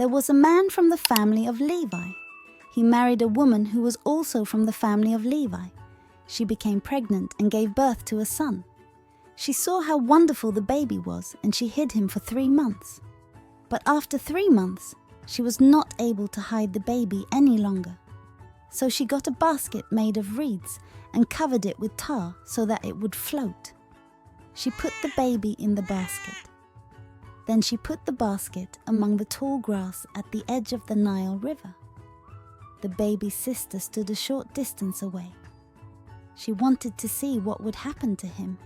There was a man from the family of Levi. He married a woman who was also from the family of Levi. She became pregnant and gave birth to a son. She saw how wonderful the baby was, and she hid him for 3 months. But after 3 months, she was not able to hide the baby any longer. So she got a basket made of reeds and covered it with tar so that it would float. She put the baby in the basket. Then she put the basket among the tall grass at the edge of the Nile River. The baby's sister stood a short distance away. She wanted to see what would happen to him.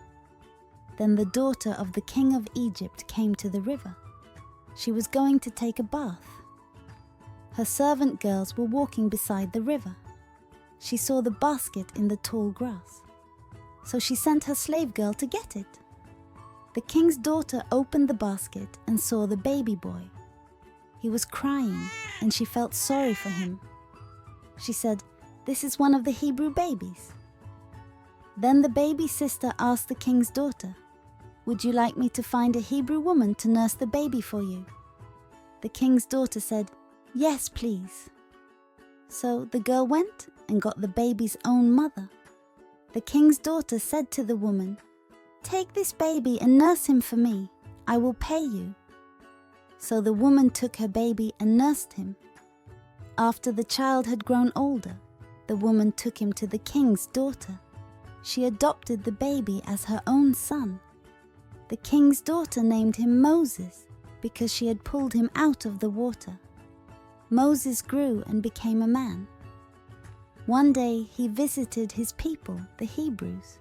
Then the daughter of the king of Egypt came to the river. She was going to take a bath. Her servant girls were walking beside the river. She saw the basket in the tall grass. So she sent her slave girl to get it. The king's daughter opened the basket and saw the baby boy. He was crying, and she felt sorry for him. She said, "This is one of the Hebrew babies." Then the baby's sister asked the king's daughter, "Would you like me to find a Hebrew woman to nurse the baby for you?" The king's daughter said, "Yes, please." So the girl went and got the baby's own mother. The king's daughter said to the woman, "Take this baby and nurse him for me. I will pay you." So the woman took her baby and nursed him. After the child had grown older, the woman took him to the king's daughter. She adopted the baby as her own son. The king's daughter named him Moses because she had pulled him out of the water. Moses grew and became a man. One day he visited his people, the Hebrews.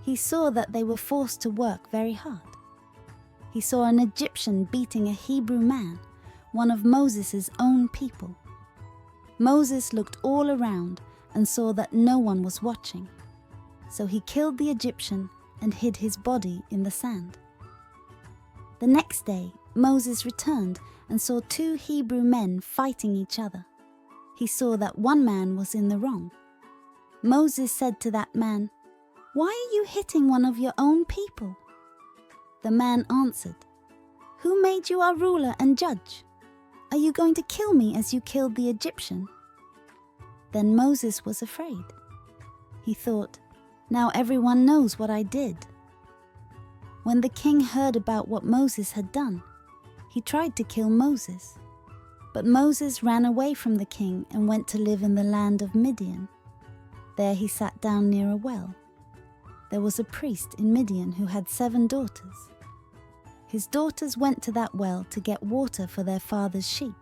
He saw that they were forced to work very hard. He saw an Egyptian beating a Hebrew man, one of Moses' own people. Moses looked all around and saw that no one was watching. So he killed the Egyptian and hid his body in the sand. The next day, Moses returned and saw 2 Hebrew men fighting each other. He saw that one man was in the wrong. Moses said to that man, "Why are you hitting one of your own people?" The man answered, "Who made you our ruler and judge? Are you going to kill me as you killed the Egyptian?" Then Moses was afraid. He thought, "Now everyone knows what I did." When the king heard about what Moses had done, he tried to kill Moses. But Moses ran away from the king and went to live in the land of Midian. There he sat down near a well. There was a priest in Midian who had 7 daughters. His daughters went to that well to get water for their father's sheep.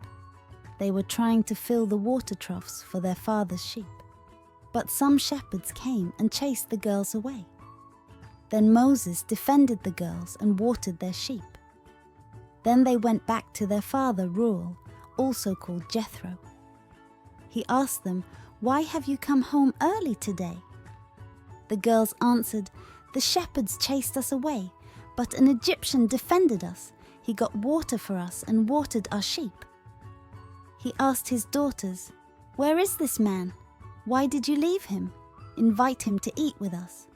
They were trying to fill the water troughs for their father's sheep. But some shepherds came and chased the girls away. Then Moses defended the girls and watered their sheep. Then they went back to their father Reuel, also called Jethro. He asked them, "Why have you come home early today?" The girls answered, "The shepherds chased us away, but an Egyptian defended us. He got water for us and watered our sheep." He asked his daughters, "Where is this man? Why did you leave him? Invite him to eat with us."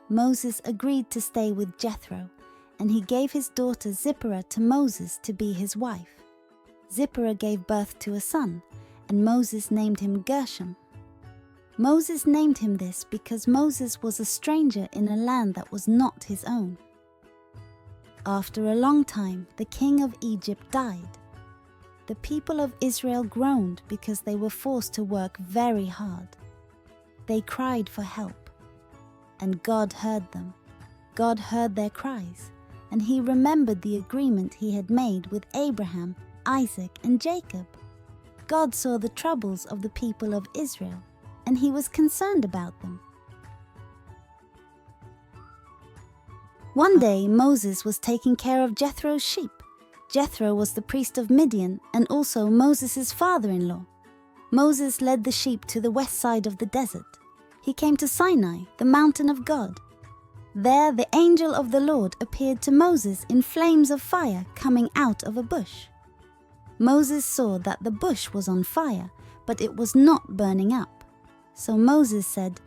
Moses agreed to stay with Jethro, and he gave his daughter Zipporah to Moses to be his wife. Zipporah gave birth to a son, and Moses named him Gershom. Moses named him this because Moses was a stranger in a land that was not his own. After a long time, the king of Egypt died. The people of Israel groaned because they were forced to work very hard. They cried for help, and God heard them. God heard their cries, and he remembered the agreement he had made with Abraham, Isaac, and Jacob. God saw the troubles of the people of Israel, and he was concerned about them. One day Moses was taking care of Jethro's sheep. Jethro was the priest of Midian and also Moses' father-in-law. Moses led the sheep to the west side of the desert. He came to Sinai, the mountain of God. There the angel of the Lord appeared to Moses in flames of fire coming out of a bush. Moses saw that the bush was on fire, but it was not burning up. So Moses said,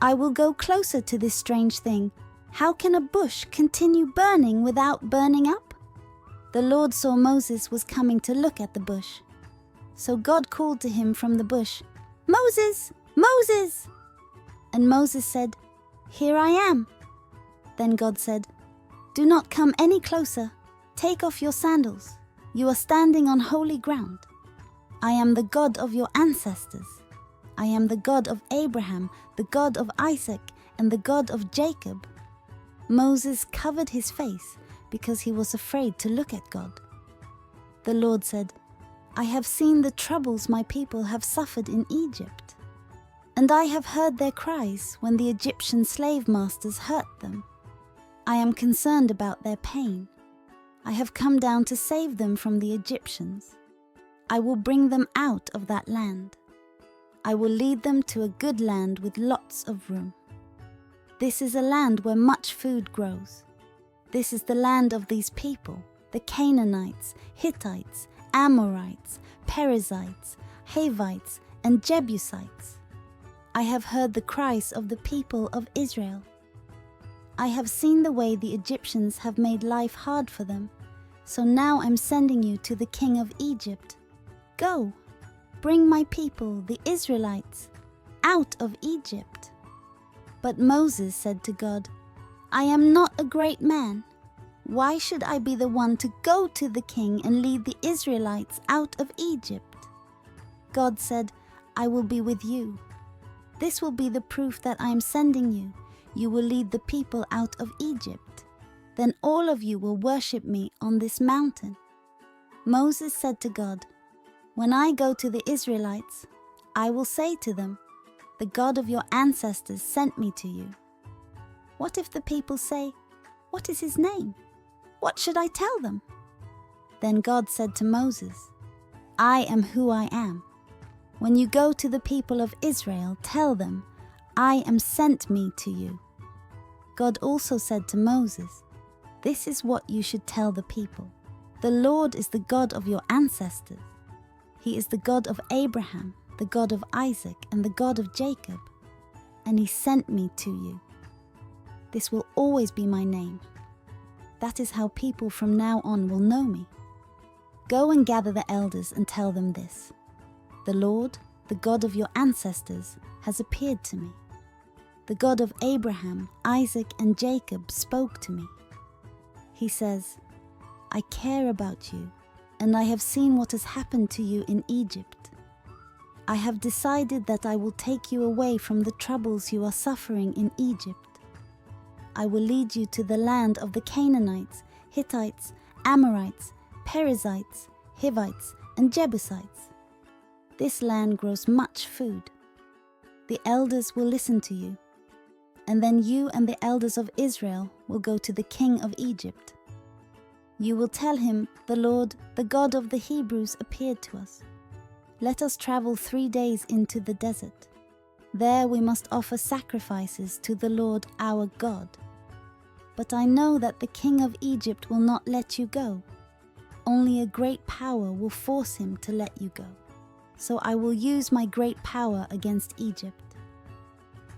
"I will go closer to this strange thing. How can a bush continue burning without burning up?" The Lord saw Moses was coming to look at the bush. So God called to him from the bush, "Moses! Moses!" And Moses said, "Here I am." Then God said, "Do not come any closer. Take off your sandals. You are standing on holy ground. I am the God of your ancestors. I am the God of Abraham, the God of Isaac, and the God of Jacob." Moses covered his face because he was afraid to look at God. The Lord said, "I have seen the troubles my people have suffered in Egypt, and I have heard their cries when the Egyptian slave masters hurt them. I am concerned about their pain. I have come down to save them from the Egyptians. I will bring them out of that land. I will lead them to a good land with lots of room. This is a land where much food grows. This is the land of these people, the Canaanites, Hittites, Amorites, Perizzites, Hivites, and Jebusites. I have heard the cries of the people of Israel. I have seen the way the Egyptians have made life hard for them, so now I'm sending you to the king of Egypt. Go, bring my people, the Israelites, out of Egypt." But Moses said to God, "I am not a great man. Why should I be the one to go to the king and lead the Israelites out of Egypt?" God said, "I will be with you. This will be the proof that I am sending you. You will lead the people out of Egypt. Then all of you will worship me on this mountain." Moses said to God, "When I go to the Israelites, I will say to them, 'The God of your ancestors sent me to you.' What if the people say, 'What is his name?' What should I tell them?" Then God said to Moses, "I am who I am. When you go to the people of Israel, tell them, 'I am sent me to you.'" God also said to Moses, "This is what you should tell the people. The Lord is the God of your ancestors. He is the God of Abraham, the God of Isaac, and the God of Jacob. And he sent me to you. This will always be my name. That is how people from now on will know me. Go and gather the elders and tell them this. The Lord, the God of your ancestors, has appeared to me. The God of Abraham, Isaac, and Jacob spoke to me. He says, 'I care about you, and I have seen what has happened to you in Egypt. I have decided that I will take you away from the troubles you are suffering in Egypt. I will lead you to the land of the Canaanites, Hittites, Amorites, Perizzites, Hivites, and Jebusites. This land grows much food. The elders will listen to you, and then you and the elders of Israel will go to the king of Egypt. You will tell him, "The Lord, the God of the Hebrews, appeared to us. Let us travel 3 days into the desert. There we must offer sacrifices to the Lord our God. But I know that the king of Egypt will not let you go. Only a great power will force him to let you go. So I will use my great power against Egypt.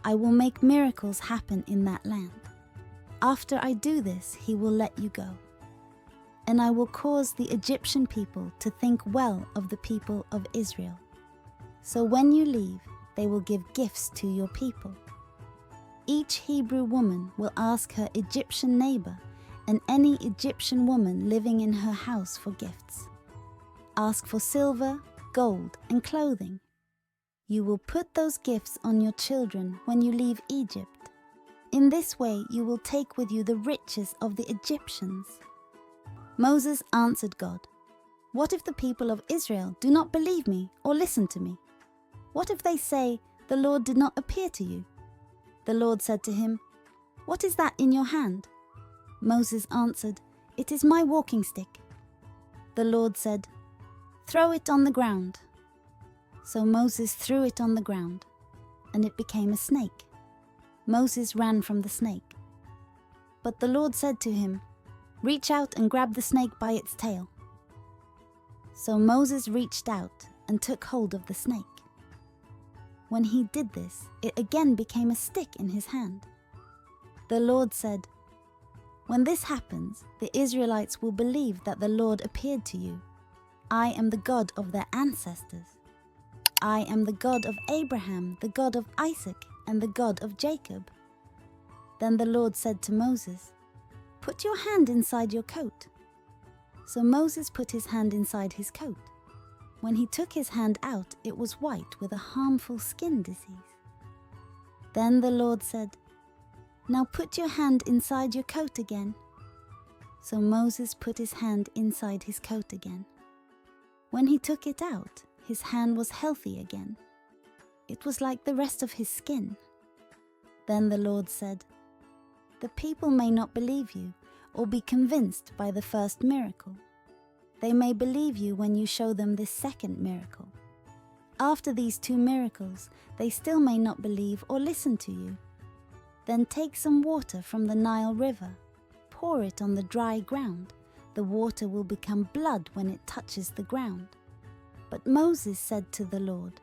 I will make miracles happen in that land. After I do this, he will let you go. And I will cause the Egyptian people to think well of the people of Israel. So when you leave, they will give gifts to your people. Each Hebrew woman will ask her Egyptian neighbor and any Egyptian woman living in her house for gifts. Ask for silver, gold, and clothing. You will put those gifts on your children when you leave Egypt. In this way you will take with you the riches of the Egyptians." Moses answered God, "What if the people of Israel do not believe me or listen to me? What if they say, 'The Lord did not appear to you'?" The Lord said to him, "What is that in your hand?" Moses answered, "It is my walking stick." The Lord said, "Throw it on the ground." So Moses threw it on the ground, and it became a snake. Moses ran from the snake. But the Lord said to him, "Reach out and grab the snake by its tail." So Moses reached out and took hold of the snake. When he did this, it again became a stick in his hand. The Lord said, When this happens, the Israelites will believe that the Lord appeared to you. I am the God of their ancestors. I am the God of Abraham, the God of Isaac, and the God of Jacob." Then the Lord said to Moses, "Put your hand inside your coat." So Moses put his hand inside his coat. When he took his hand out, it was white with a harmful skin disease. Then the Lord said, "Now put your hand inside your coat again." So Moses put his hand inside his coat again. When he took it out, his hand was healthy again. It was like the rest of his skin. Then the Lord said, "The people may not believe you or be convinced by the first miracle. They may believe you when you show them this second miracle. After these 2 miracles, they still may not believe or listen to you. Then take some water from the Nile River, pour it on the dry ground. The water will become blood when it touches the ground." But Moses said to the Lord,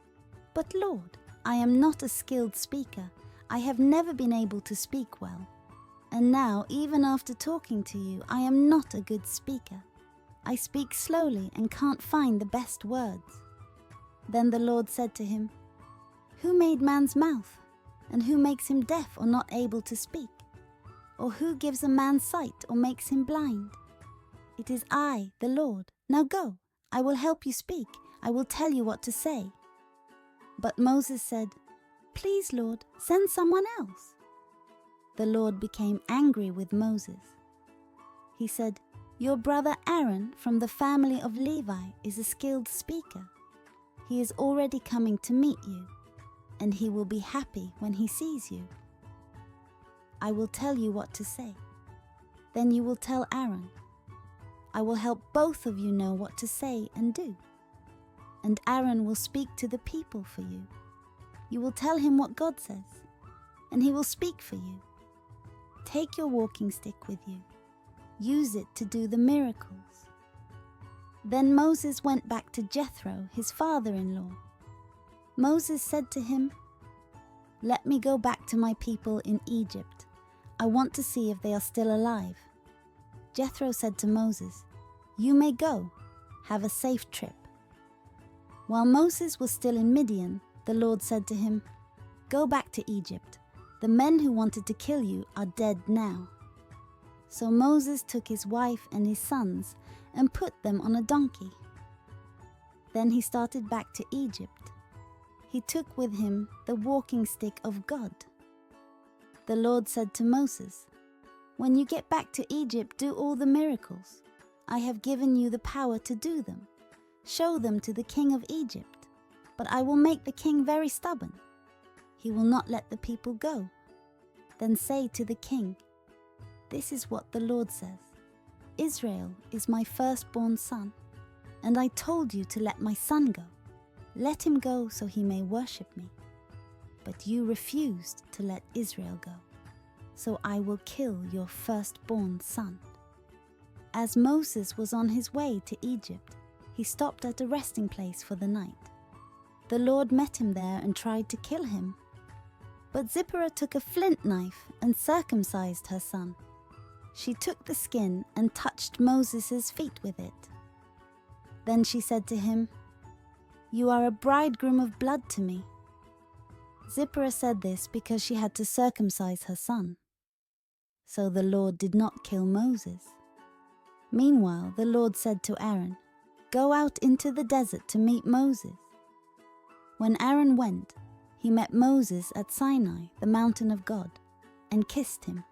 "But Lord, I am not a skilled speaker. I have never been able to speak well. And now, even after talking to you, I am not a good speaker. I speak slowly and can't find the best words." Then the Lord said to him, "Who made man's mouth? And who makes him deaf or not able to speak? Or who gives a man sight or makes him blind? It is I, the Lord. Now go, I will help you speak. I will tell you what to say." But Moses said, "Please, Lord, send someone else." The Lord became angry with Moses. He said, "Your brother Aaron from the family of Levi is a skilled speaker. He is already coming to meet you, and he will be happy when he sees you. I will tell you what to say. Then you will tell Aaron. I will help both of you know what to say and do. And Aaron will speak to the people for you. You will tell him what God says, and he will speak for you. Take your walking stick with you. Use it to do the miracles." Then Moses went back to Jethro, his father-in-law. Moses said to him, "Let me go back to my people in Egypt. I want to see if they are still alive." Jethro said to Moses, "You may go. Have a safe trip." While Moses was still in Midian, the Lord said to him, "Go back to Egypt. The men who wanted to kill you are dead now." So Moses took his wife and his sons and put them on a donkey. Then he started back to Egypt. He took with him the walking stick of God. The Lord said to Moses, "When you get back to Egypt, do all the miracles. I have given you the power to do them. Show them to the king of Egypt. But I will make the king very stubborn. He will not let the people go. Then say to the king, 'This is what the Lord says. Israel is my firstborn son, and I told you to let my son go. Let him go so he may worship me. But you refused to let Israel go, so I will kill your firstborn son.'" As Moses was on his way to Egypt, he stopped at a resting place for the night. The Lord met him there and tried to kill him. But Zipporah took a flint knife and circumcised her son. She took the skin and touched Moses' feet with it. Then she said to him, "You are a bridegroom of blood to me." Zipporah said this because she had to circumcise her son. So the Lord did not kill Moses. Meanwhile, the Lord said to Aaron, "Go out into the desert to meet Moses." When Aaron went, he met Moses at Sinai, the mountain of God, and kissed him.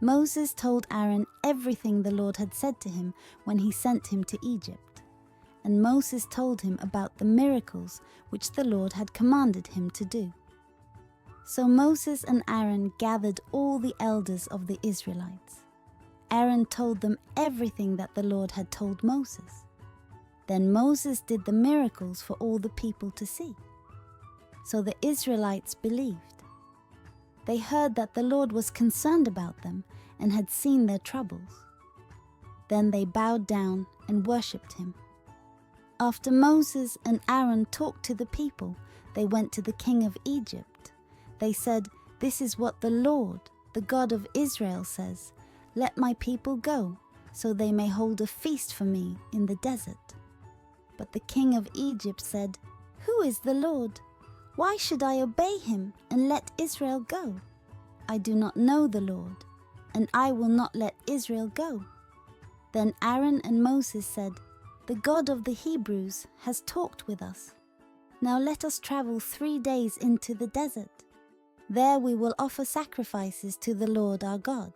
Moses told Aaron everything the Lord had said to him when he sent him to Egypt, and Moses told him about the miracles which the Lord had commanded him to do. So Moses and Aaron gathered all the elders of the Israelites. Aaron told them everything that the Lord had told Moses. Then Moses did the miracles for all the people to see. So the Israelites believed. They heard that the Lord was concerned about them and had seen their troubles. Then they bowed down and worshipped him. After Moses and Aaron talked to the people, they went to the king of Egypt. They said, "This is what the Lord, the God of Israel, says. Let my people go, so they may hold a feast for me in the desert." But the king of Egypt said, "Who is the Lord? Why should I obey him and let Israel go? I do not know the Lord, and I will not let Israel go." Then Aaron and Moses said, "The God of the Hebrews has talked with us. Now let us travel 3 days into the desert. There we will offer sacrifices to the Lord our God.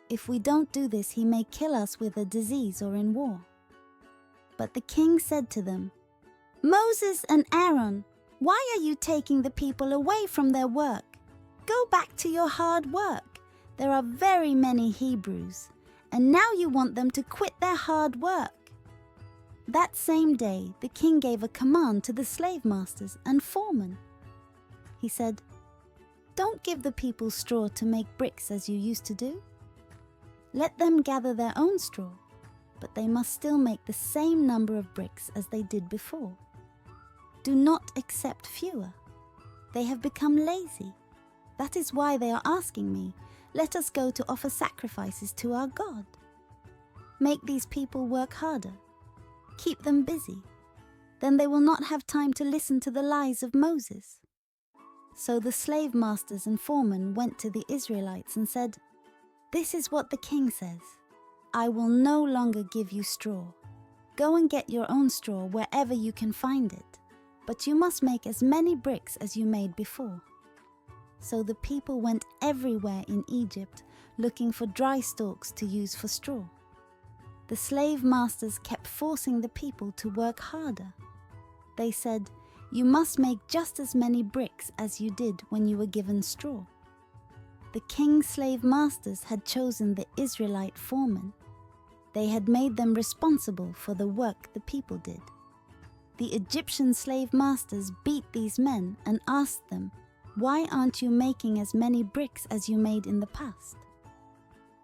If we don't do this, he may kill us with a disease or in war." But the king said to them, "Moses and Aaron, why are you taking the people away from their work? Go back to your hard work. There are very many Hebrews, and now you want them to quit their hard work." That same day, the king gave a command to the slave masters and foremen. He said, "Don't give the people straw to make bricks as you used to do. Let them gather their own straw, but they must still make the same number of bricks as they did before. Do not accept fewer. They have become lazy. That is why they are asking me, 'Let us go to offer sacrifices to our God.' Make these people work harder. Keep them busy. Then they will not have time to listen to the lies of Moses." So the slave masters and foremen went to the Israelites and said, "This is what the king says. I will no longer give you straw. Go and get your own straw wherever you can find it, but you must make as many bricks as you made before." So the people went everywhere in Egypt looking for dry stalks to use for straw. The slave masters kept forcing the people to work harder. They said, "You must make just as many bricks as you did when you were given straw." The king's slave masters had chosen the Israelite foremen. They had made them responsible for the work the people did. The Egyptian slave masters beat these men and asked them, "Why aren't you making as many bricks as you made in the past?"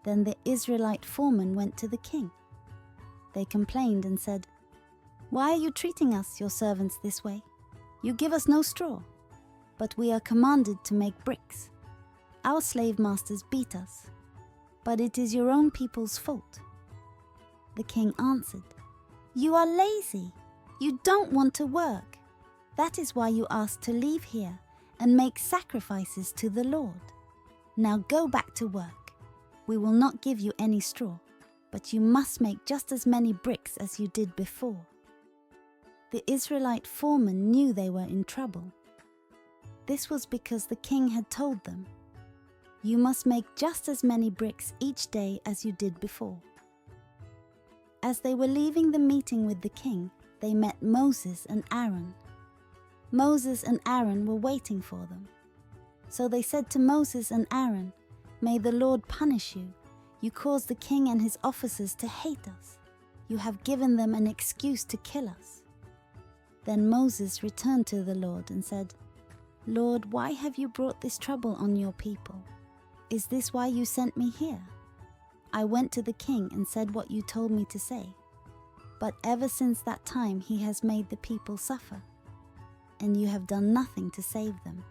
Then the Israelite foremen went to the king. They complained and said, "Why are you treating us, your servants, this way? You give us no straw, but we are commanded to make bricks. Our slave masters beat us, but it is your own people's fault." The king answered, "You are lazy. You don't want to work. That is why you asked to leave here and make sacrifices to the Lord. Now go back to work. We will not give you any straw, but you must make just as many bricks as you did before." The Israelite foremen knew they were in trouble. This was because the king had told them, "You must make just as many bricks each day as you did before." As they were leaving the meeting with the king, they met Moses and Aaron. Moses and Aaron were waiting for them. So they said to Moses and Aaron, "May the Lord punish you. You caused the king and his officers to hate us. You have given them an excuse to kill us." Then Moses returned to the Lord and said, "Lord, why have you brought this trouble on your people? Is this why you sent me here? I went to the king and said what you told me to say. But ever since that time he has made the people suffer, and you have done nothing to save them."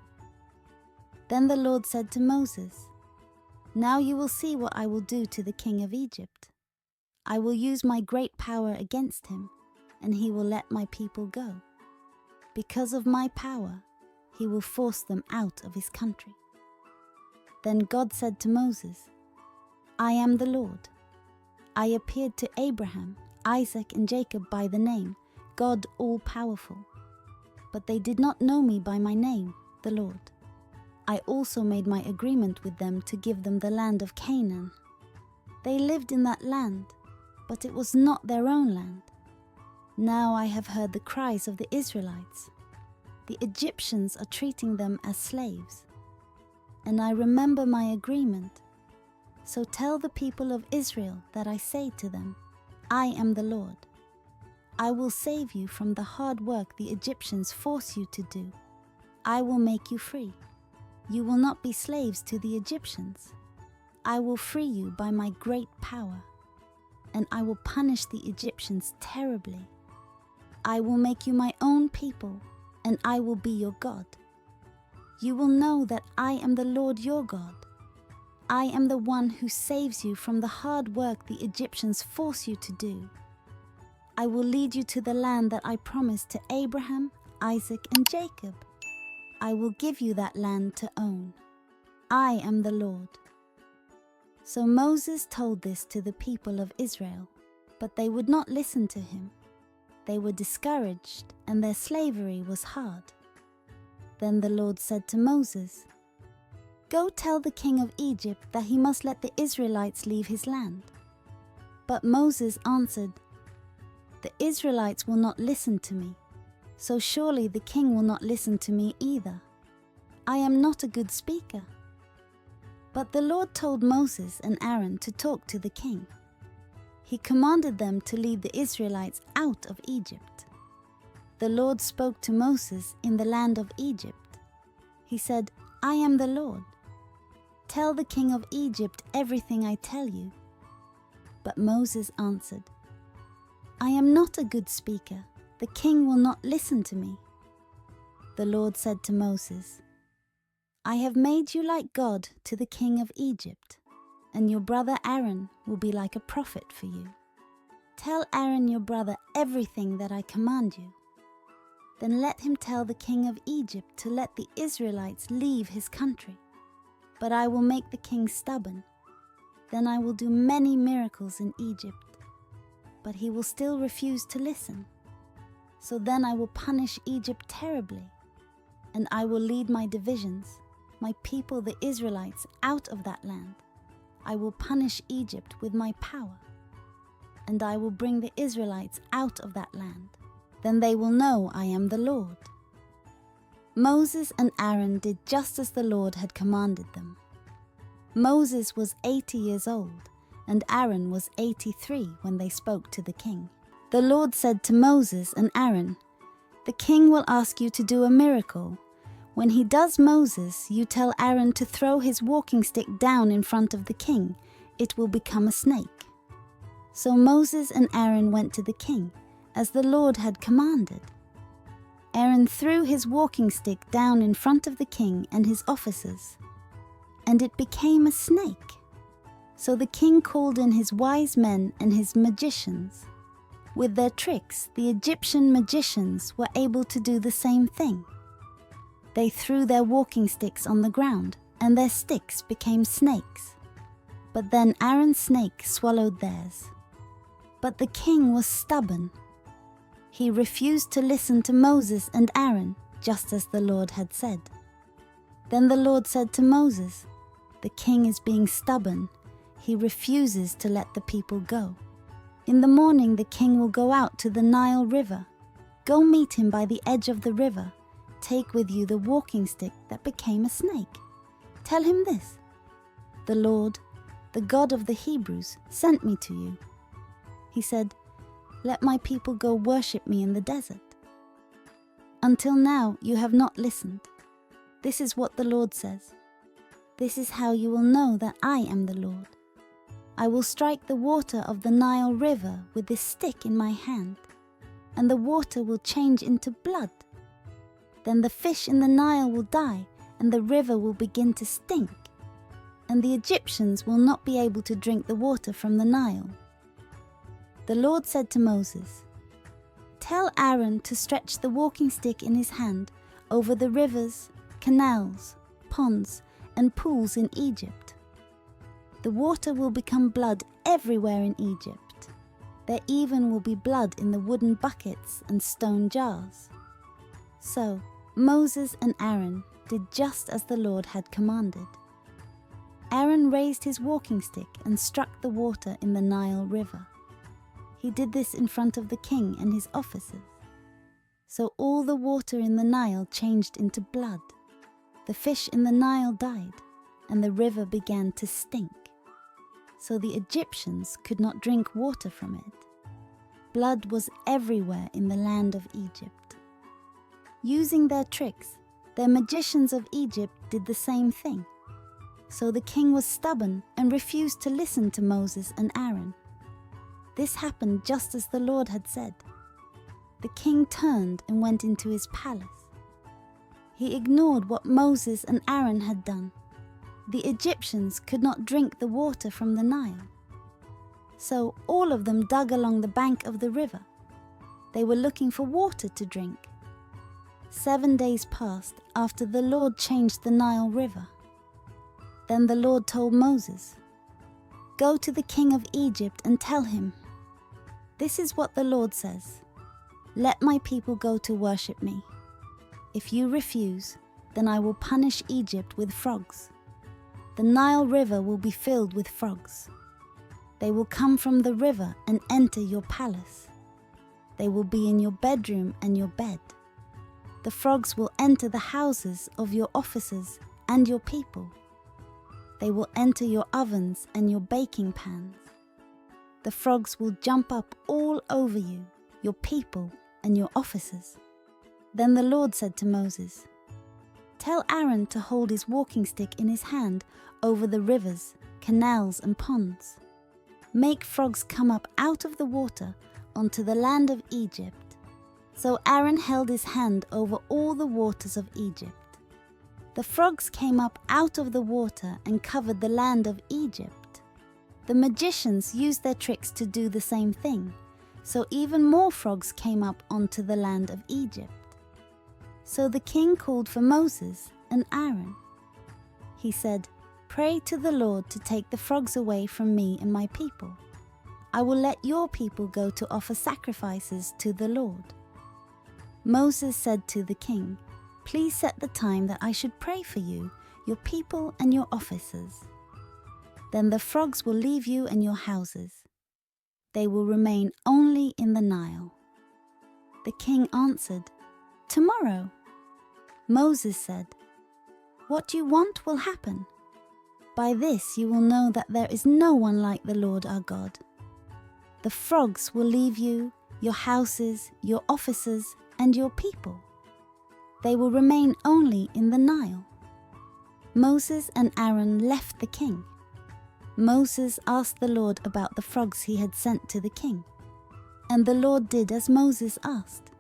Then the Lord said to Moses, "Now you will see what I will do to the king of Egypt. I will use my great power against him, and he will let my people go. Because of my power, he will force them out of his country." Then God said to Moses, "I am the Lord. I appeared to Abraham, Isaac, and Jacob by the name, God All-Powerful. But they did not know me by my name, the Lord. I also made my agreement with them to give them the land of Canaan. They lived in that land, but it was not their own land. Now I have heard the cries of the Israelites. The Egyptians are treating them as slaves. And I remember my agreement. So tell the people of Israel that I say to them, I am the Lord. I will save you from the hard work the Egyptians force you to do. I will make you free. You will not be slaves to the Egyptians. I will free you by my great power, and I will punish the Egyptians terribly. I will make you my own people, and I will be your God. You will know that I am the Lord your God. I am the one who saves you from the hard work the Egyptians force you to do. I will lead you to the land that I promised to Abraham, Isaac, and Jacob. I will give you that land to own. I am the Lord." So Moses told this to the people of Israel, but they would not listen to him. They were discouraged, and their slavery was hard. Then the Lord said to Moses, "Go tell the king of Egypt that he must let the Israelites leave his land." But Moses answered, "The Israelites will not listen to me, so surely the king will not listen to me either. I am not a good speaker." But the Lord told Moses and Aaron to talk to the king. He commanded them to lead the Israelites out of Egypt. The Lord spoke to Moses in the land of Egypt. He said, "I am the Lord. Tell the king of Egypt everything I tell you." But Moses answered, "I am not a good speaker. The king will not listen to me." The Lord said to Moses, "I have made you like God to the king of Egypt, and your brother Aaron will be like a prophet for you. Tell Aaron your brother everything that I command you. Then let him tell the king of Egypt to let the Israelites leave his country. But I will make the king stubborn. Then I will do many miracles in Egypt, but he will still refuse to listen. So then I will punish Egypt terribly, and I will lead my divisions, my people the Israelites, out of that land. I will punish Egypt with my power, and I will bring the Israelites out of that land. Then they will know I am the Lord." Moses and Aaron did just as the Lord had commanded them. Moses was 80 years old, and Aaron was 83 when they spoke to the king. The Lord said to Moses and Aaron, "The king will ask you to do a miracle. When he does Moses, you tell Aaron to throw his walking stick down in front of the king. It will become a snake." So Moses and Aaron went to the king, as the Lord had commanded. Aaron threw his walking stick down in front of the king and his officers, and it became a snake. So the king called in his wise men and his magicians. With their tricks, the Egyptian magicians were able to do the same thing. They threw their walking sticks on the ground, and their sticks became snakes. But then Aaron's snake swallowed theirs. But the king was stubborn. He refused to listen to Moses and Aaron, just as the Lord had said. Then the Lord said to Moses, "The king is being stubborn. He refuses to let the people go. In the morning the king will go out to the Nile River. Go meet him by the edge of the river. Take with you the walking stick that became a snake. Tell him this: 'The Lord, the God of the Hebrews, sent me to you.'" He said, "Let my people go worship me in the desert. Until now you have not listened. This is what the Lord says. This is how you will know that I am the Lord. I will strike the water of the Nile River with this stick in my hand, and the water will change into blood. Then the fish in the Nile will die, and the river will begin to stink, and the Egyptians will not be able to drink the water from the Nile." The Lord said to Moses, "Tell Aaron to stretch the walking stick in his hand over the rivers, canals, ponds, and pools in Egypt. The water will become blood everywhere in Egypt. There even will be blood in the wooden buckets and stone jars." So Moses and Aaron did just as the Lord had commanded. Aaron raised his walking stick and struck the water in the Nile River. He did this in front of the king and his officers. So all the water in the Nile changed into blood. The fish in the Nile died, and the river began to stink. So the Egyptians could not drink water from it. Blood was everywhere in the land of Egypt. Using their tricks, their magicians of Egypt did the same thing. So the king was stubborn and refused to listen to Moses and Aaron. This happened just as the Lord had said. The king turned and went into his palace. He ignored what Moses and Aaron had done. the Egyptians could not drink the water from the Nile. So all of them dug along the bank of the river. They were looking for water to drink. 7 days passed after the Lord changed the Nile River. Then the Lord told Moses, "Go to the king of Egypt and tell him, 'This is what the Lord says. Let my people go to worship me. If you refuse, then I will punish Egypt with frogs. The Nile River will be filled with frogs. They will come from the river and enter your palace. They will be in your bedroom and your bed. The frogs will enter the houses of your officers and your people. They will enter your ovens and your baking pans. The frogs will jump up all over you, your people and your officers.'" Then the Lord said to Moses, "Tell Aaron to hold his walking stick in his hand over the rivers, canals and ponds. Make frogs come up out of the water onto the land of Egypt." So Aaron held his hand over all the waters of Egypt. The frogs came up out of the water and covered the land of Egypt. The magicians used their tricks to do the same thing, so even more frogs came up onto the land of Egypt. So the king called for Moses and Aaron. He said, "Pray to the Lord to take the frogs away from me and my people. I will let your people go to offer sacrifices to the Lord." Moses said to the king, "Please set the time that I should pray for you, your people and your officers. Then the frogs will leave you and your houses. They will remain only in the Nile." The king answered, "Tomorrow." Moses said, "What you want will happen. By this you will know that there is no one like the Lord our God. The frogs will leave you, your houses, your officers, and your people. They will remain only in the Nile." Moses and Aaron left the king. Moses asked the Lord about the frogs he had sent to the king, and the Lord did as Moses asked.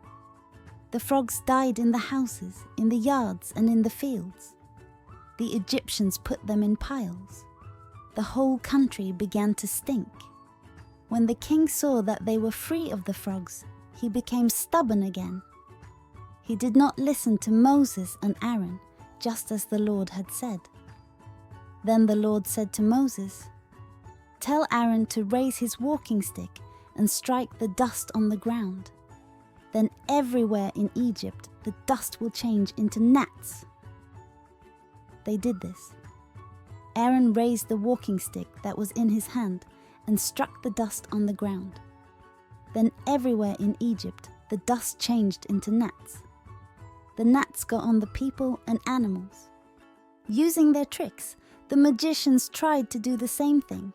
The frogs died in the houses, in the yards, and in the fields. The Egyptians put them in piles. The whole country began to stink. When the king saw that they were free of the frogs, he became stubborn again. He did not listen to Moses and Aaron, just as the Lord had said. Then the Lord said to Moses, "Tell Aaron to raise his walking stick and strike the dust on the ground. Then everywhere in Egypt the dust will change into gnats." They did this. Aaron raised the walking stick that was in his hand and struck the dust on the ground. Then everywhere in Egypt the dust changed into gnats. The gnats got on the people and animals. Using their tricks, the magicians tried to do the same thing,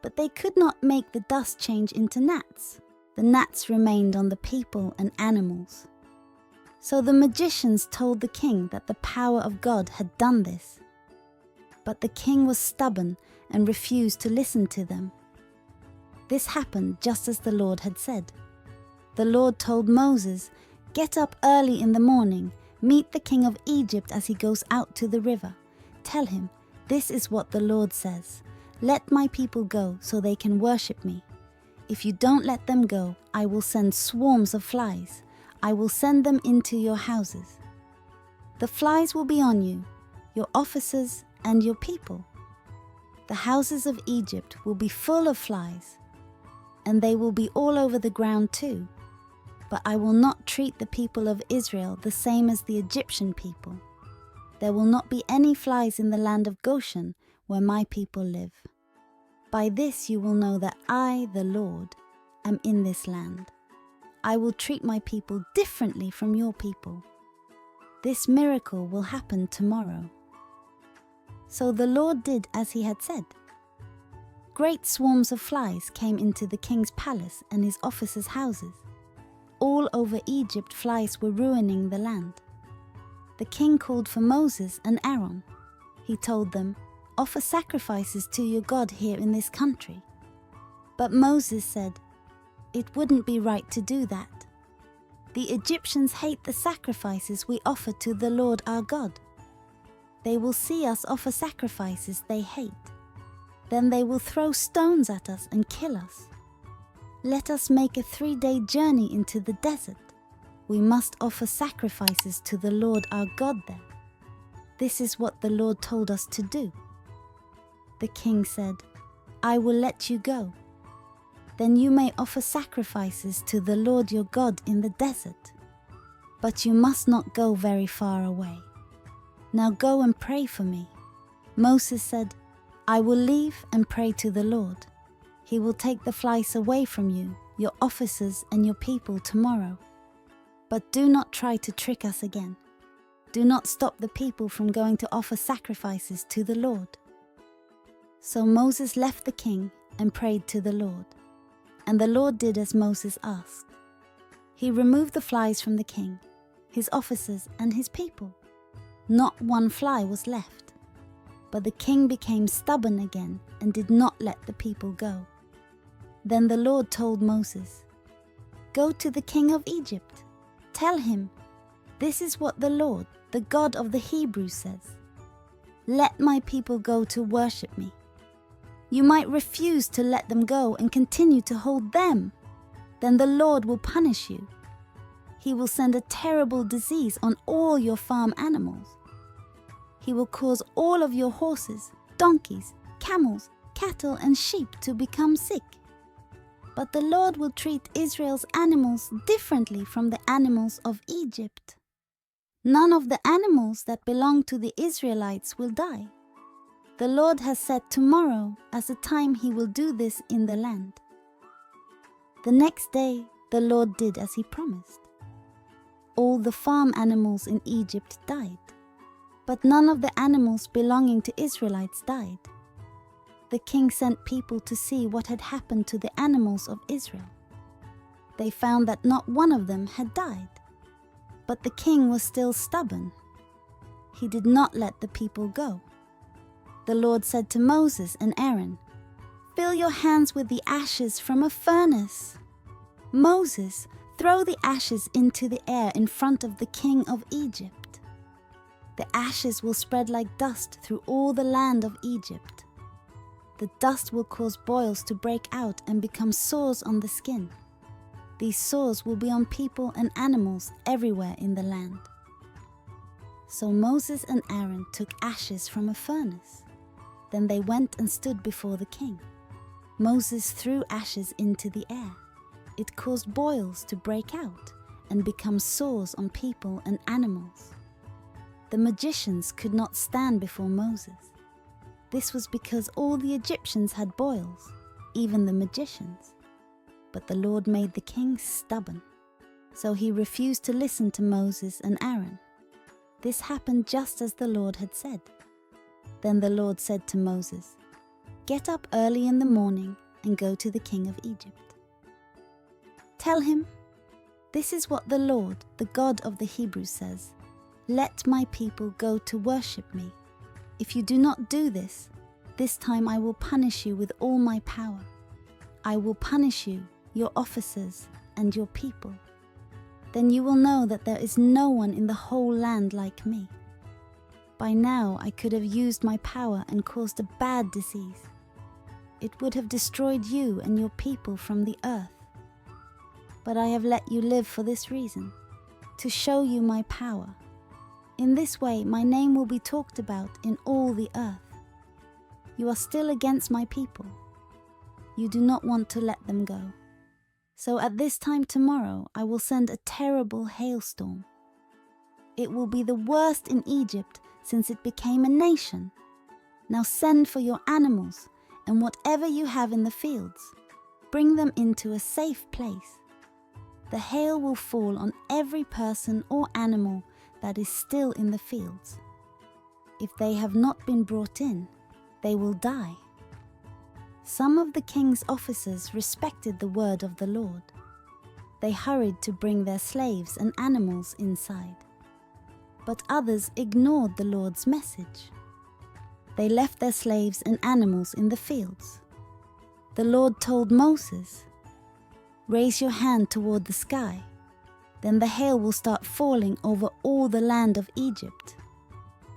but they could not make the dust change into gnats. The gnats remained on the people and animals. So the magicians told the king that the power of God had done this. But the king was stubborn and refused to listen to them. This happened just as the Lord had said. The Lord told Moses, "Get up early in the morning, meet the king of Egypt as he goes out to the river. Tell him, 'This is what the Lord says. Let my people go so they can worship me. If you don't let them go, I will send swarms of flies. I will send them into your houses. The flies will be on you, your officers, and your people. The houses of Egypt will be full of flies, and they will be all over the ground too. But I will not treat the people of Israel the same as the Egyptian people. There will not be any flies in the land of Goshen where my people live. By this you will know that I, the Lord, am in this land. I will treat my people differently from your people. This miracle will happen tomorrow." So the Lord did as he had said. Great swarms of flies came into the king's palace and his officers' houses. All over Egypt flies were ruining the land. The king called for Moses and Aaron. He told them, "Offer sacrifices to your God here in this country." But Moses said, "It wouldn't be right to do that. The Egyptians hate the sacrifices we offer to the Lord our God." They will see us offer sacrifices they hate. Then they will throw stones at us and kill us. Let us make a 3-day journey into the desert. We must offer sacrifices to the Lord our God there. This is what the Lord told us to do." The king said, "I will let you go. Then you may offer sacrifices to the Lord your God in the desert. But you must not go very far away. Now go and pray for me." Moses said, "I will leave and pray to the Lord. He will take the flies away from you, your officers and your people tomorrow. But do not try to trick us again. Do not stop the people from going to offer sacrifices to the Lord." So Moses left the king and prayed to the Lord. And the Lord did as Moses asked. He removed the flies from the king, his officers and his people. Not one fly was left. But the king became stubborn again and did not let the people go. Then the Lord told Moses, "Go to the king of Egypt. Tell him, 'This is what the Lord, the God of the Hebrews, says. Let my people go to worship me.' You might refuse to let them go and continue to hold them. Then the Lord will punish you. He will send a terrible disease on all your farm animals. He will cause all of your horses, donkeys, camels, cattle, and sheep to become sick. But the Lord will treat Israel's animals differently from the animals of Egypt. None of the animals that belong to the Israelites will die. The Lord has set tomorrow as the time he will do this in the land." The next day, the Lord did as he promised. All the farm animals in Egypt died, but none of the animals belonging to Israelites died. The king sent people to see what had happened to the animals of Israel. They found that not one of them had died, but the king was still stubborn. He did not let the people go. The Lord said to Moses and Aaron, "Fill your hands with the ashes from a furnace." "Moses, throw the ashes into the air in front of the king of Egypt. The ashes will spread like dust through all the land of Egypt. The dust will cause boils to break out and become sores on the skin. These sores will be on people and animals everywhere in the land." So Moses and Aaron took ashes from a furnace. Then they went and stood before the king. Moses threw ashes into the air. It caused boils to break out and become sores on people and animals. The magicians could not stand before Moses. This was because all the Egyptians had boils, even the magicians. But the Lord made the king stubborn, so he refused to listen to Moses and Aaron. This happened just as the Lord had said. Then the Lord said to Moses, "Get up early in the morning and go to the king of Egypt. Tell him, 'This is what the Lord, the God of the Hebrews, says. Let my people go to worship me. If you do not do this, this time I will punish you with all my power. I will punish you, your officers, and your people. Then you will know that there is no one in the whole land like me. By now I could have used my power and caused a bad disease. It would have destroyed you and your people from the earth. But I have let you live for this reason, to show you my power. In this way my name will be talked about in all the earth. You are still against my people. You do not want to let them go. So at this time tomorrow I will send a terrible hailstorm. It will be the worst in Egypt since it became a nation. Now send for your animals and whatever you have in the fields. Bring them into a safe place. The hail will fall on every person or animal that is still in the fields. If they have not been brought in, they will die." Some of the king's officers respected the word of the Lord. They hurried to bring their slaves and animals inside. But others ignored the Lord's message. They left their slaves and animals in the fields. The Lord told Moses, "Raise your hand toward the sky. Then the hail will start falling over all the land of Egypt.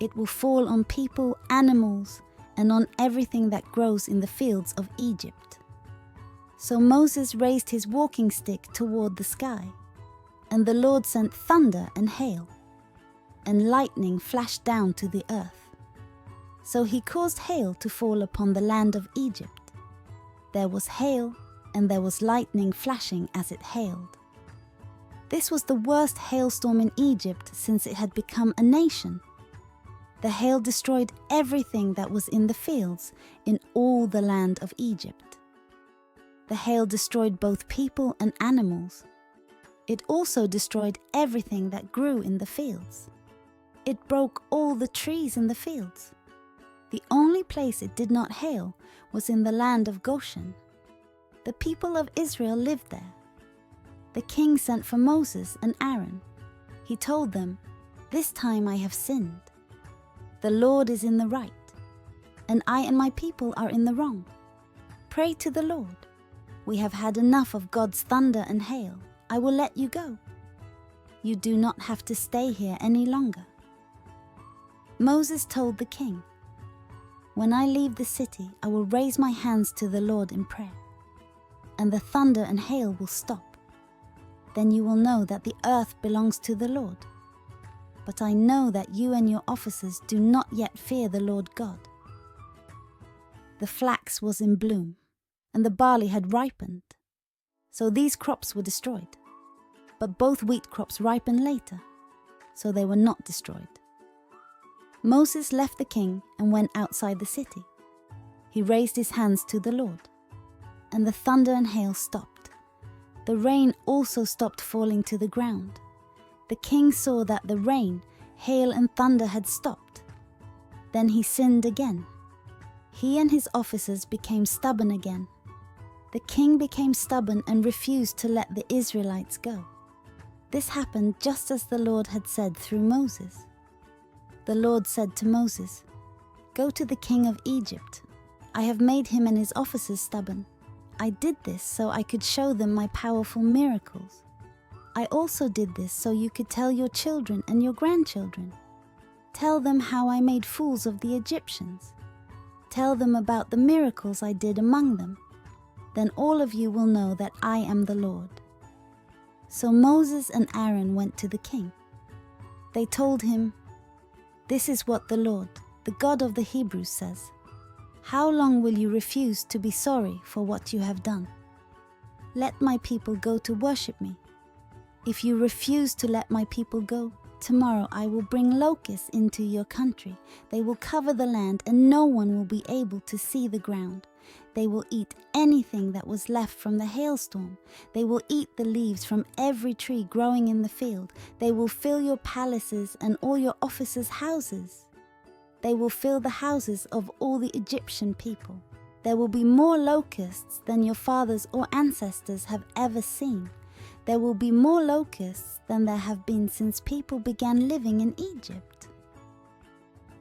It will fall on people, animals, and on everything that grows in the fields of Egypt." So Moses raised his walking stick toward the sky, and the Lord sent thunder and hail, and lightning flashed down to the earth. So he caused hail to fall upon the land of Egypt. There was hail, and there was lightning flashing as it hailed. This was the worst hailstorm in Egypt since it had become a nation. The hail destroyed everything that was in the fields in all the land of Egypt. The hail destroyed both people and animals. It also destroyed everything that grew in the fields. It broke all the trees in the fields. The only place it did not hail was in the land of Goshen. The people of Israel lived there. The king sent for Moses and Aaron. He told them, "This time I have sinned. The Lord is in the right, and I and my people are in the wrong. Pray to the Lord. We have had enough of God's thunder and hail. I will let you go. You do not have to stay here any longer." Moses told the king, "When I leave the city, I will raise my hands to the Lord in prayer, and the thunder and hail will stop. Then you will know that the earth belongs to the Lord. But I know that you and your officers do not yet fear the Lord God." The flax was in bloom, and the barley had ripened. So these crops were destroyed. But both wheat crops ripened later, so they were not destroyed. Moses left the king and went outside the city. He raised his hands to the Lord, and the thunder and hail stopped. The rain also stopped falling to the ground. The king saw that the rain, hail, and thunder had stopped. Then he sinned again. He and his officers became stubborn again. The king became stubborn and refused to let the Israelites go. This happened just as the Lord had said through Moses. The Lord said to Moses, "Go to the king of Egypt. I have made him and his officers stubborn. I did this so I could show them my powerful miracles. I also did this so you could tell your children and your grandchildren. Tell them how I made fools of the Egyptians. Tell them about the miracles I did among them. Then all of you will know that I am the Lord." So Moses and Aaron went to the king. They told him, "This is what the Lord, the God of the Hebrews, says. How long will you refuse to be sorry for what you have done? Let my people go to worship me. If you refuse to let my people go, tomorrow I will bring locusts into your country. They will cover the land, and no one will be able to see the ground. They will eat anything that was left from the hailstorm. They will eat the leaves from every tree growing in the field. They will fill your palaces and all your officers' houses. They will fill the houses of all the Egyptian people. There will be more locusts than your fathers or ancestors have ever seen. There will be more locusts than there have been since people began living in Egypt."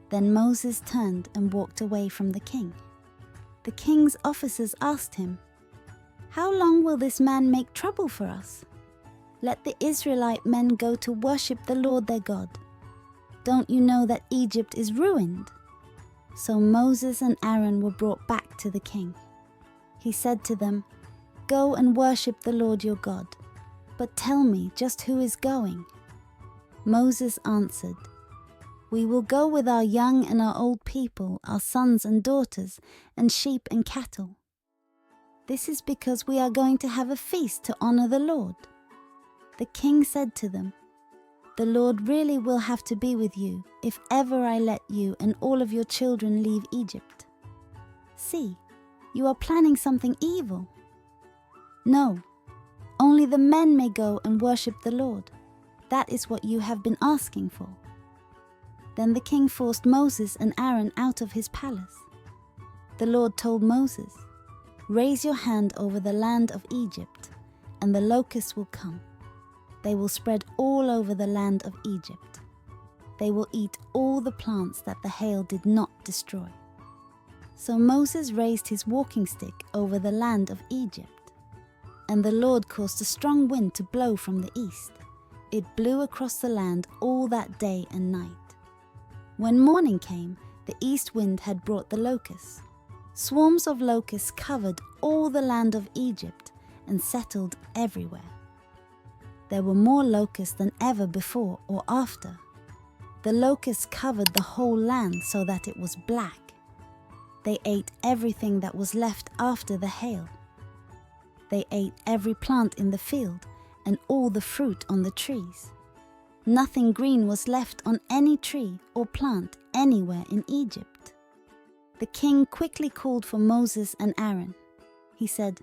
Then Moses turned and walked away from the king. The king's officers asked him, "How long will this man make trouble for us? Let the Israelite men go to worship the Lord their God. Don't you know that Egypt is ruined?" So Moses and Aaron were brought back to the king. He said to them, "Go and worship the Lord your God. But tell me just who is going." Moses answered, "We will go with our young and our old people, our sons and daughters, and sheep and cattle. This is because we are going to have a feast to honor the Lord." The king said to them, "The Lord really will have to be with you if ever I let you and all of your children leave Egypt. See, you are planning something evil. No, only the men may go and worship the Lord. That is what you have been asking for." Then the king forced Moses and Aaron out of his palace. The Lord told Moses, "Raise your hand over the land of Egypt, and the locusts will come. They will spread all over the land of Egypt. They will eat all the plants that the hail did not destroy." So Moses raised his walking stick over the land of Egypt, and the Lord caused a strong wind to blow from the east. It blew across the land all that day and night. When morning came, the east wind had brought the locusts. Swarms of locusts covered all the land of Egypt and settled everywhere. There were more locusts than ever before or after. The locusts covered the whole land so that it was black. They ate everything that was left after the hail. They ate every plant in the field and all the fruit on the trees. Nothing green was left on any tree or plant anywhere in Egypt. The king quickly called for Moses and Aaron. He said,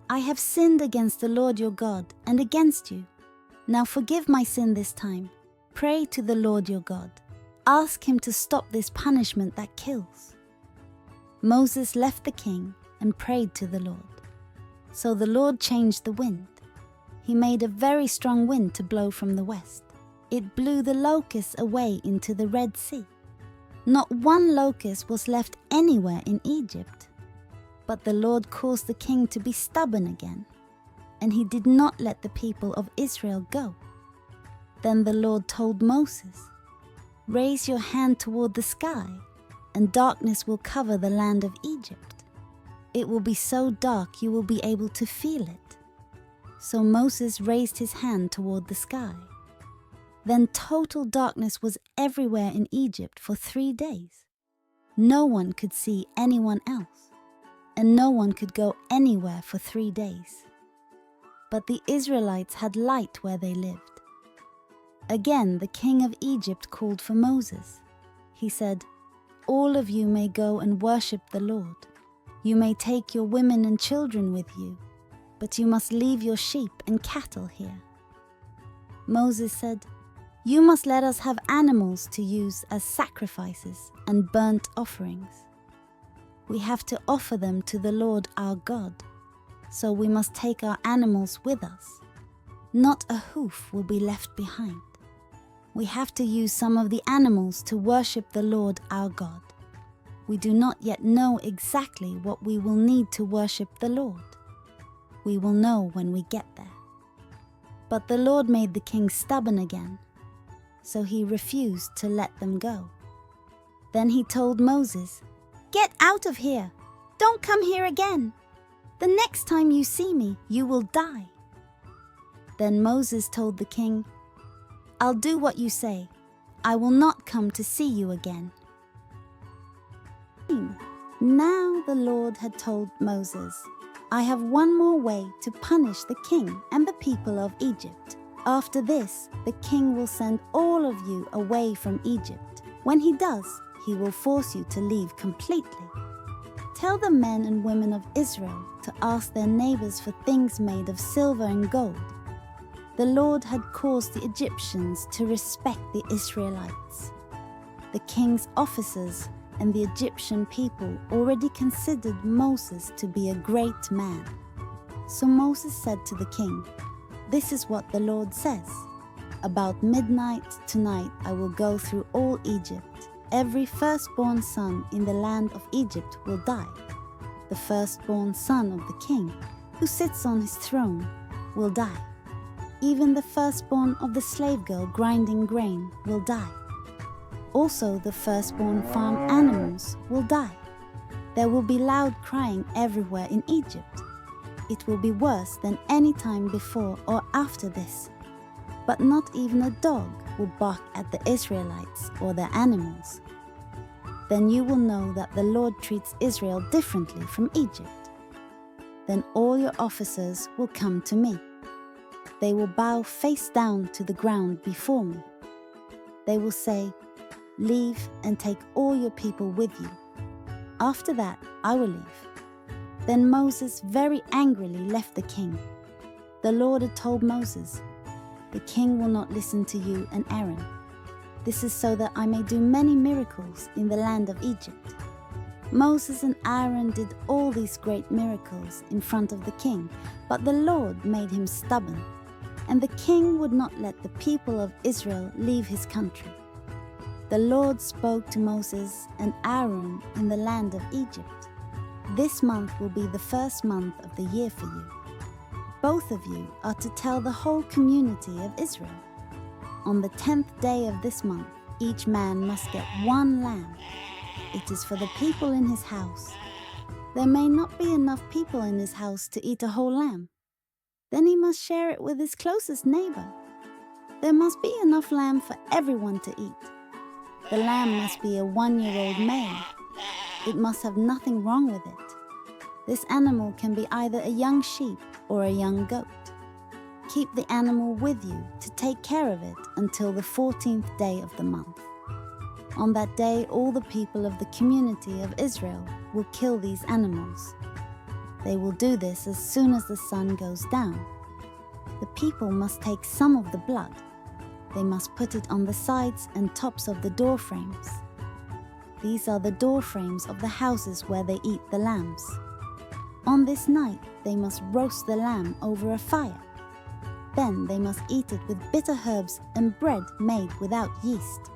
"I have sinned against the Lord your God and against you. Now forgive my sin this time. Pray to the Lord your God. Ask him to stop this punishment that kills." Moses left the king and prayed to the Lord. So the Lord changed the wind. He made a very strong wind to blow from the west. It blew the locusts away into the Red Sea. Not one locust was left anywhere in Egypt. But the Lord caused the king to be stubborn again, and he did not let the people of Israel go. Then the Lord told Moses, "Raise your hand toward the sky, and darkness will cover the land of Egypt. It will be so dark you will be able to feel it." So Moses raised his hand toward the sky. Then total darkness was everywhere in Egypt for 3 days. No one could see anyone else, and no one could go anywhere for 3 days. But the Israelites had light where they lived. Again, the king of Egypt called for Moses. He said, "All of you may go and worship the Lord. You may take your women and children with you, but you must leave your sheep and cattle here." Moses said, "You must let us have animals to use as sacrifices and burnt offerings. We have to offer them to the Lord our God, so we must take our animals with us. Not a hoof will be left behind. We have to use some of the animals to worship the Lord our God. We do not yet know exactly what we will need to worship the Lord. We will know when we get there." But the Lord made the king stubborn again, so he refused to let them go. Then he told Moses, "Get out of here! Don't come here again! The next time you see me, you will die." Then Moses told the king, "I'll do what you say. I will not come to see you again." Now the Lord had told Moses, "I have one more way to punish the king and the people of Egypt. After this, the king will send all of you away from Egypt. When he does, he will force you to leave completely. Tell the men and women of Israel to ask their neighbors for things made of silver and gold." The Lord had caused the Egyptians to respect the Israelites. The king's officers and the Egyptian people already considered Moses to be a great man. So Moses said to the king, "This is what the Lord says. About midnight tonight I will go through all Egypt. Every firstborn son in the land of Egypt will die. The firstborn son of the king, who sits on his throne, will die. Even the firstborn of the slave girl grinding grain will die. Also the firstborn farm animals will die. There will be loud crying everywhere in Egypt. It will be worse than any time before or after this. But not even a dog will bark at the Israelites or their animals. Then you will know that the Lord treats Israel differently from Egypt. Then all your officers will come to me. They will bow face down to the ground before me. They will say, 'Leave and take all your people with you.' After that, I will leave." Then Moses very angrily left the king. The Lord had told Moses, "The king will not listen to you and Aaron. This is so that I may do many miracles in the land of Egypt." Moses and Aaron did all these great miracles in front of the king, but the Lord made him stubborn, and the king would not let the people of Israel leave his country. The Lord spoke to Moses and Aaron in the land of Egypt. "This month will be the first month of the year for you. Both of you are to tell the whole community of Israel. On the 10th day of this month, each man must get 1 lamb. It is for the people in his house. There may not be enough people in his house to eat a whole lamb. Then he must share it with his closest neighbor. There must be enough lamb for everyone to eat. The lamb must be a 1-year-old male. It must have nothing wrong with it. This animal can be either a young sheep or a young goat. Keep the animal with you to take care of it until the 14th day of the month. On that day, all the people of the community of Israel will kill these animals. They will do this as soon as the sun goes down. The people must take some of the blood. They must put it on the sides and tops of the door frames. These are the door frames of the houses where they eat the lambs. On this night, they must roast the lamb over a fire. Then they must eat it with bitter herbs and bread made without yeast.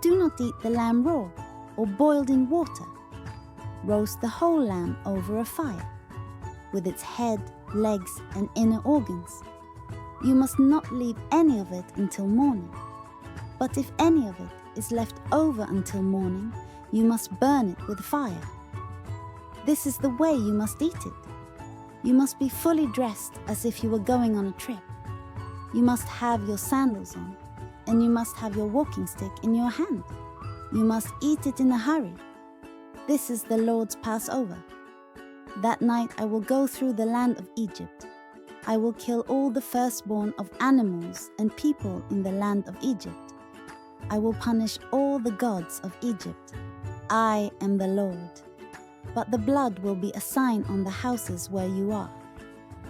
Do not eat the lamb raw or boiled in water. Roast the whole lamb over a fire, with its head, legs, and inner organs. You must not leave any of it until morning. But if any of it is left over until morning, you must burn it with fire. This is the way you must eat it. You must be fully dressed as if you were going on a trip. You must have your sandals on, and you must have your walking stick in your hand. You must eat it in a hurry. This is the Lord's Passover. That night I will go through the land of Egypt. I will kill all the firstborn of animals and people in the land of Egypt. I will punish all the gods of Egypt. I am the Lord. But the blood will be a sign on the houses where you are.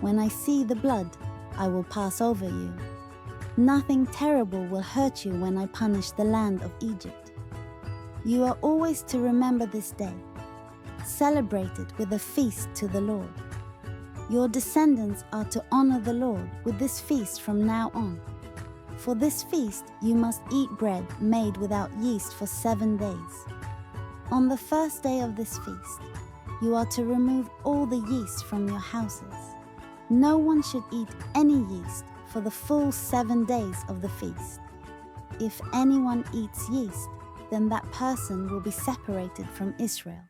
When I see the blood, I will pass over you. Nothing terrible will hurt you when I punish the land of Egypt. You are always to remember this day. Celebrate it with a feast to the Lord. Your descendants are to honor the Lord with this feast from now on. For this feast you must eat bread made without yeast for 7 days. On the first day of this feast, you are to remove all the yeast from your houses. No one should eat any yeast for the full 7 days of the feast. If anyone eats yeast, then that person will be separated from Israel.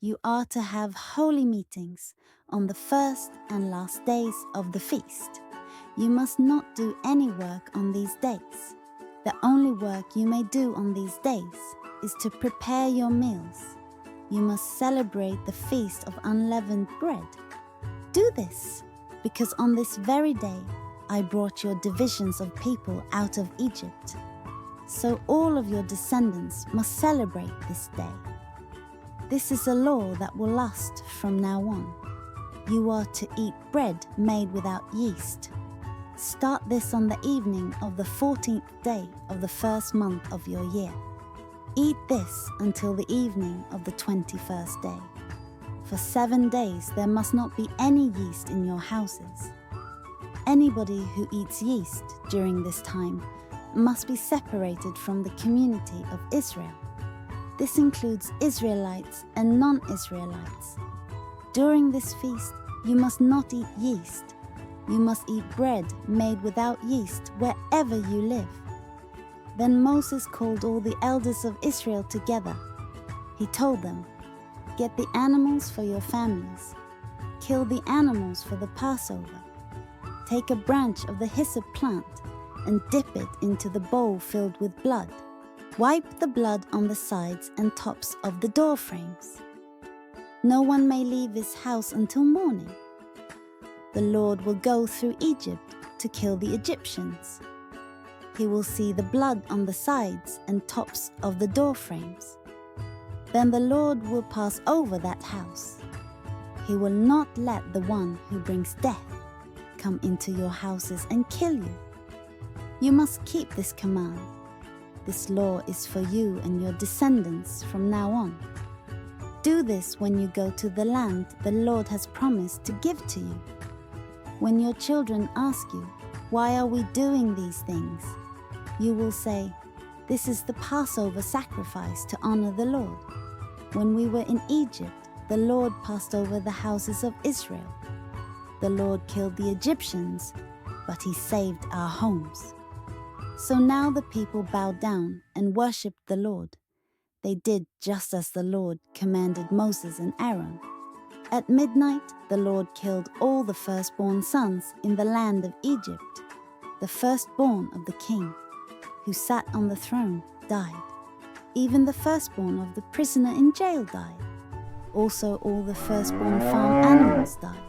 You are to have holy meetings on the first and last days of the feast. You must not do any work on these days. The only work you may do on these days is to prepare your meals. You must celebrate the feast of unleavened bread. Do this, because on this very day I brought your divisions of people out of Egypt. So all of your descendants must celebrate this day. This is a law that will last from now on. You are to eat bread made without yeast. Start this on the evening of the 14th day of the first month of your year. Eat this until the evening of the 21st day. For 7 days there must not be any yeast in your houses. Anybody who eats yeast during this time must be separated from the community of Israel. This includes Israelites and non-Israelites. During this feast, you must not eat yeast. You must eat bread made without yeast wherever you live. Then Moses called all the elders of Israel together. He told them, "Get the animals for your families. Kill the animals for the Passover. Take a branch of the hyssop plant and dip it into the bowl filled with blood. Wipe the blood on the sides and tops of the door frames. No one may leave his house until morning. The Lord will go through Egypt to kill the Egyptians. He will see the blood on the sides and tops of the door frames. Then the Lord will pass over that house. He will not let the one who brings death come into your houses and kill you. You must keep this command. This law is for you and your descendants from now on. Do this when you go to the land the Lord has promised to give to you. When your children ask you, 'Why are we doing these things?' you will say, 'This is the Passover sacrifice to honor the Lord. When we were in Egypt, the Lord passed over the houses of Israel. The Lord killed the Egyptians, but he saved our homes.'" So now the people bowed down and worshipped the Lord. They did just as the Lord commanded Moses and Aaron. At midnight, the Lord killed all the firstborn sons in the land of Egypt. The firstborn of the king, who sat on the throne, died. Even the firstborn of the prisoner in jail died. Also all the firstborn farm animals died.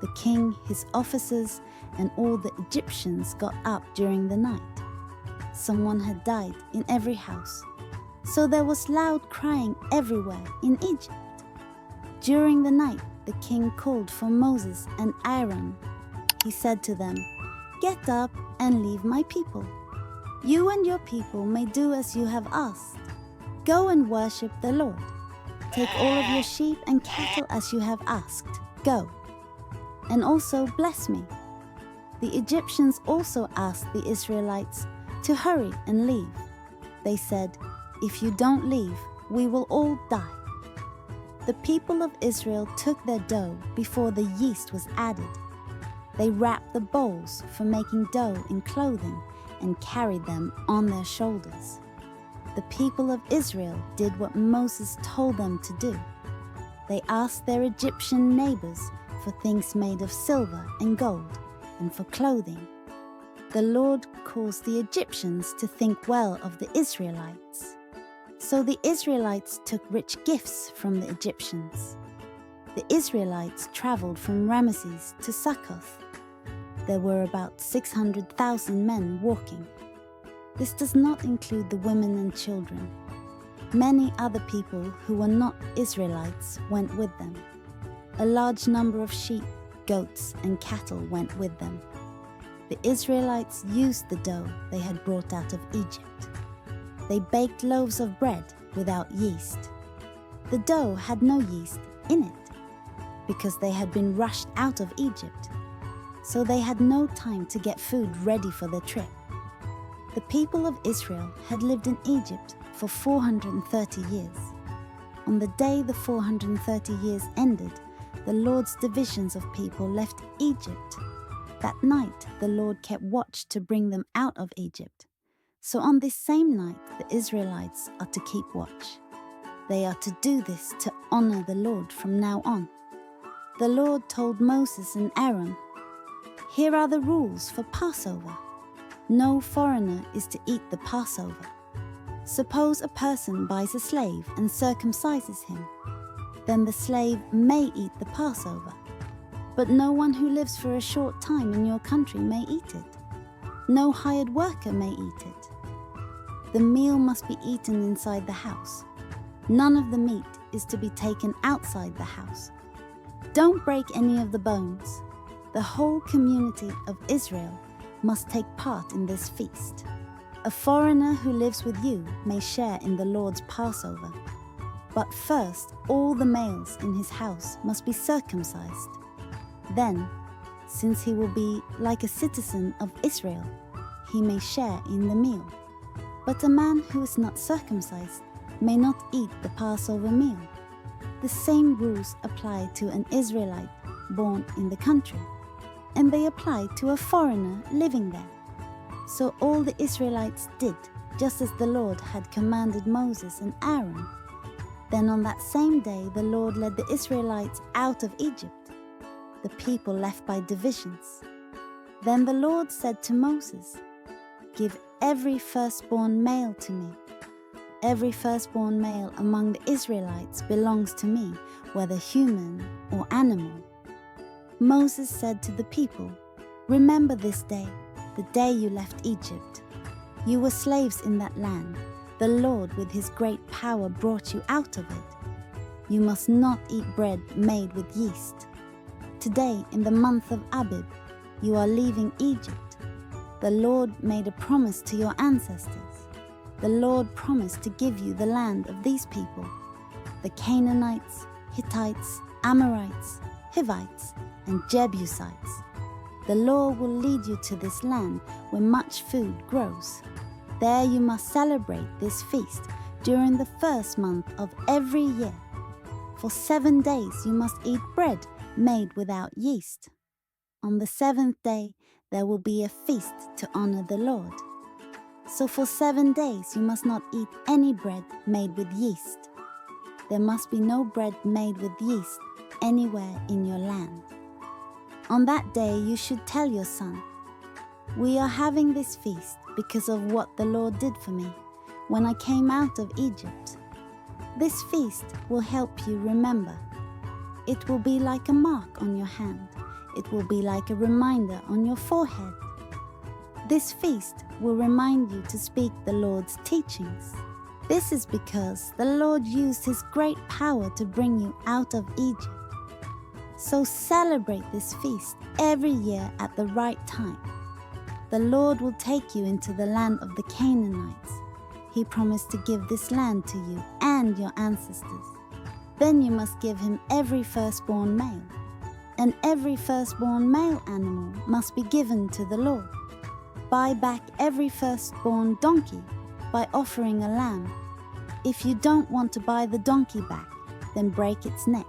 The king, his officers, and all the Egyptians got up during the night. Someone had died in every house. So there was loud crying everywhere in Egypt. During the night, the king called for Moses and Aaron. He said to them, "Get up and leave my people. You and your people may do as you have asked. Go and worship the Lord. Take all of your sheep and cattle as you have asked. Go. And also bless me." The Egyptians also asked the Israelites to hurry and leave. They said, "If you don't leave, we will all die." The people of Israel took their dough before the yeast was added. They wrapped the bowls for making dough in clothing and carried them on their shoulders. The people of Israel did what Moses told them to do. They asked their Egyptian neighbors for things made of silver and gold and for clothing. The Lord caused the Egyptians to think well of the Israelites. So the Israelites took rich gifts from the Egyptians. The Israelites traveled from Ramesses to Succoth. There were about 600,000 men walking. This does not include the women and children. Many other people who were not Israelites went with them. A large number of sheep, goats, and cattle went with them. The Israelites used the dough they had brought out of Egypt. They baked loaves of bread without yeast. The dough had no yeast in it, because they had been rushed out of Egypt, so they had no time to get food ready for their trip. The people of Israel had lived in Egypt for 430 years. On the day the 430 years ended, the Lord's divisions of people left Egypt. That night, the Lord kept watch to bring them out of Egypt. So on this same night, the Israelites are to keep watch. They are to do this to honor the Lord from now on. The Lord told Moses and Aaron, "Here are the rules for Passover. No foreigner is to eat the Passover. Suppose a person buys a slave and circumcises him. Then the slave may eat the Passover. But no one who lives for a short time in your country may eat it. No hired worker may eat it. The meal must be eaten inside the house. None of the meat is to be taken outside the house. Don't break any of the bones. The whole community of Israel must take part in this feast. A foreigner who lives with you may share in the Lord's Passover. But first, all the males in his house must be circumcised. Then, since he will be like a citizen of Israel, he may share in the meal. But a man who is not circumcised may not eat the Passover meal. The same rules apply to an Israelite born in the country, and they apply to a foreigner living there. So all the Israelites did just as the Lord had commanded Moses and Aaron. Then on that same day the Lord led the Israelites out of Egypt, the people left by divisions. Then the Lord said to Moses, "Give every firstborn male to me. Every firstborn male among the Israelites belongs to me, whether human or animal." Moses said to the people, "Remember this day, the day you left Egypt. You were slaves in that land. The Lord with his great power brought you out of it. You must not eat bread made with yeast. Today, in the month of Abib, you are leaving Egypt. The Lord made a promise to your ancestors. The Lord promised to give you the land of these people, the Canaanites, Hittites, Amorites, Hivites, and Jebusites. The Lord will lead you to this land where much food grows. There you must celebrate this feast during the first month of every year. For 7 days you must eat bread made without yeast. On the 7th day there will be a feast to honor the Lord. So for 7 days you must not eat any bread made with yeast. There must be no bread made with yeast anywhere in your land. On that day you should tell your son, 'We are having this feast because of what the Lord did for me when I came out of Egypt.' This feast will help you remember. It will be like a mark on your hand. It will be like a reminder on your forehead. This feast will remind you to speak the Lord's teachings. This is because the Lord used His great power to bring you out of Egypt. So celebrate this feast every year at the right time. The Lord will take you into the land of the Canaanites. He promised to give this land to you and your ancestors. Then you must give Him every firstborn male, and every firstborn male animal must be given to the Lord. Buy back every firstborn donkey by offering a lamb. If you don't want to buy the donkey back, then break its neck.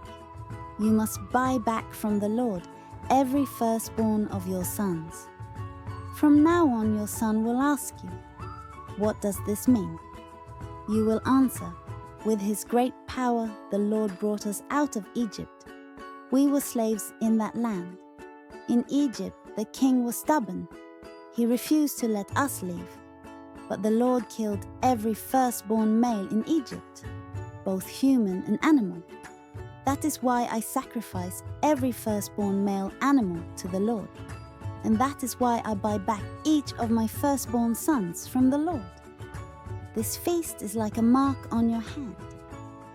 You must buy back from the Lord every firstborn of your sons. From now on your son will ask you, 'What does this mean?' You will answer, 'With His great power the Lord brought us out of Egypt. We were slaves in that land. In Egypt the king was stubborn. He refused to let us leave. But the Lord killed every firstborn male in Egypt, both human and animal. That is why I sacrifice every firstborn male animal to the Lord. And that is why I buy back each of my firstborn sons from the Lord. This feast is like a mark on your hand,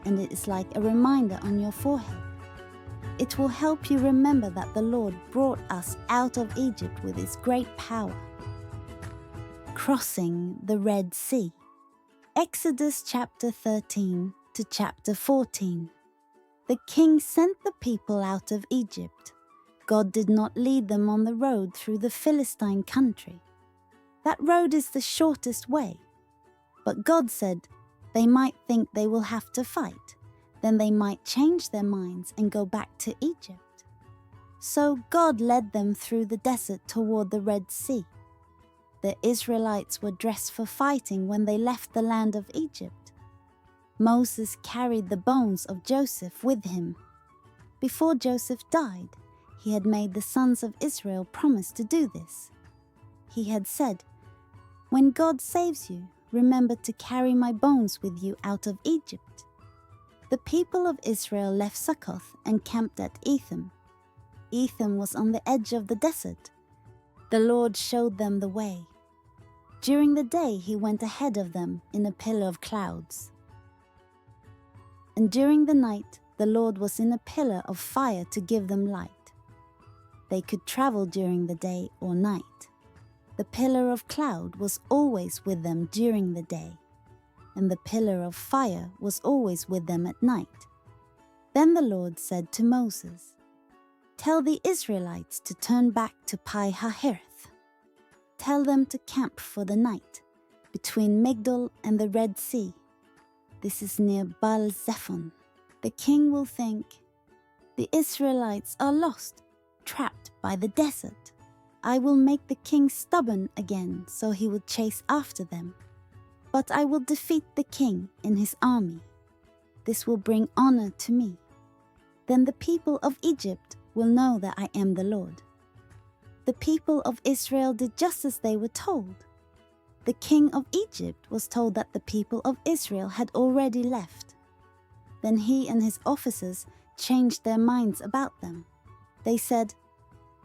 and it is like a reminder on your forehead. It will help you remember that the Lord brought us out of Egypt with His great power. Crossing the Red Sea. Exodus chapter 13 to chapter 14. The king sent the people out of Egypt. God did not lead them on the road through the Philistine country. That road is the shortest way. But God said, they might think they will have to fight. Then they might change their minds and go back to Egypt. So God led them through the desert toward the Red Sea. The Israelites were dressed for fighting when they left the land of Egypt. Moses carried the bones of Joseph with him. Before Joseph died, he had made the sons of Israel promise to do this. He had said, "When God saves you, remember to carry my bones with you out of Egypt." The people of Israel left Succoth and camped at Etham. Etham was on the edge of the desert. The Lord showed them the way. During the day He went ahead of them in a pillar of clouds. And during the night the Lord was in a pillar of fire to give them light. They could travel during the day or night. The pillar of cloud was always with them during the day, and the pillar of fire was always with them at night. Then the Lord said to Moses, "Tell the Israelites to turn back to Pi-hahiroth. Tell them to camp for the night between Migdol and the Red Sea. This is near Baal-zephon. The king will think, 'The Israelites are lost, trapped by the desert.' I will make the king stubborn again so he will chase after them. But I will defeat the king and his army. This will bring honor to me. Then the people of Egypt will know that I am the Lord." The people of Israel did just as they were told. The king of Egypt was told that the people of Israel had already left. Then he and his officers changed their minds about them. They said,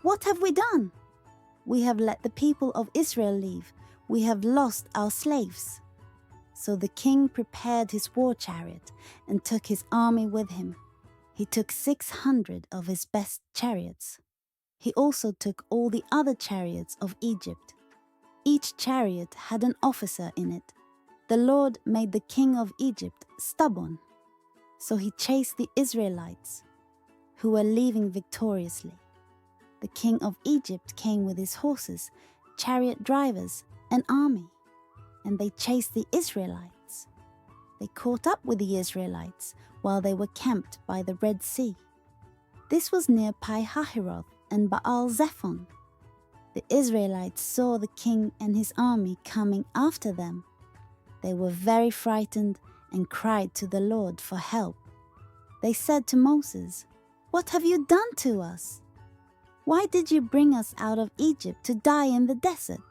"What have we done? We have let the people of Israel leave. We have lost our slaves." So the king prepared his war chariot and took his army with him. He took 600 of his best chariots. He also took all the other chariots of Egypt. Each chariot had an officer in it. The Lord made the king of Egypt stubborn. So he chased the Israelites, who were leaving victoriously. The king of Egypt came with his horses, chariot drivers, and army, and they chased the Israelites. They caught up with the Israelites while they were camped by the Red Sea. This was near Pi-hahiroth and Baal-zephon. The Israelites saw the king and his army coming after them. They were very frightened and cried to the Lord for help. They said to Moses, "What have you done to us? Why did you bring us out of Egypt to die in the desert?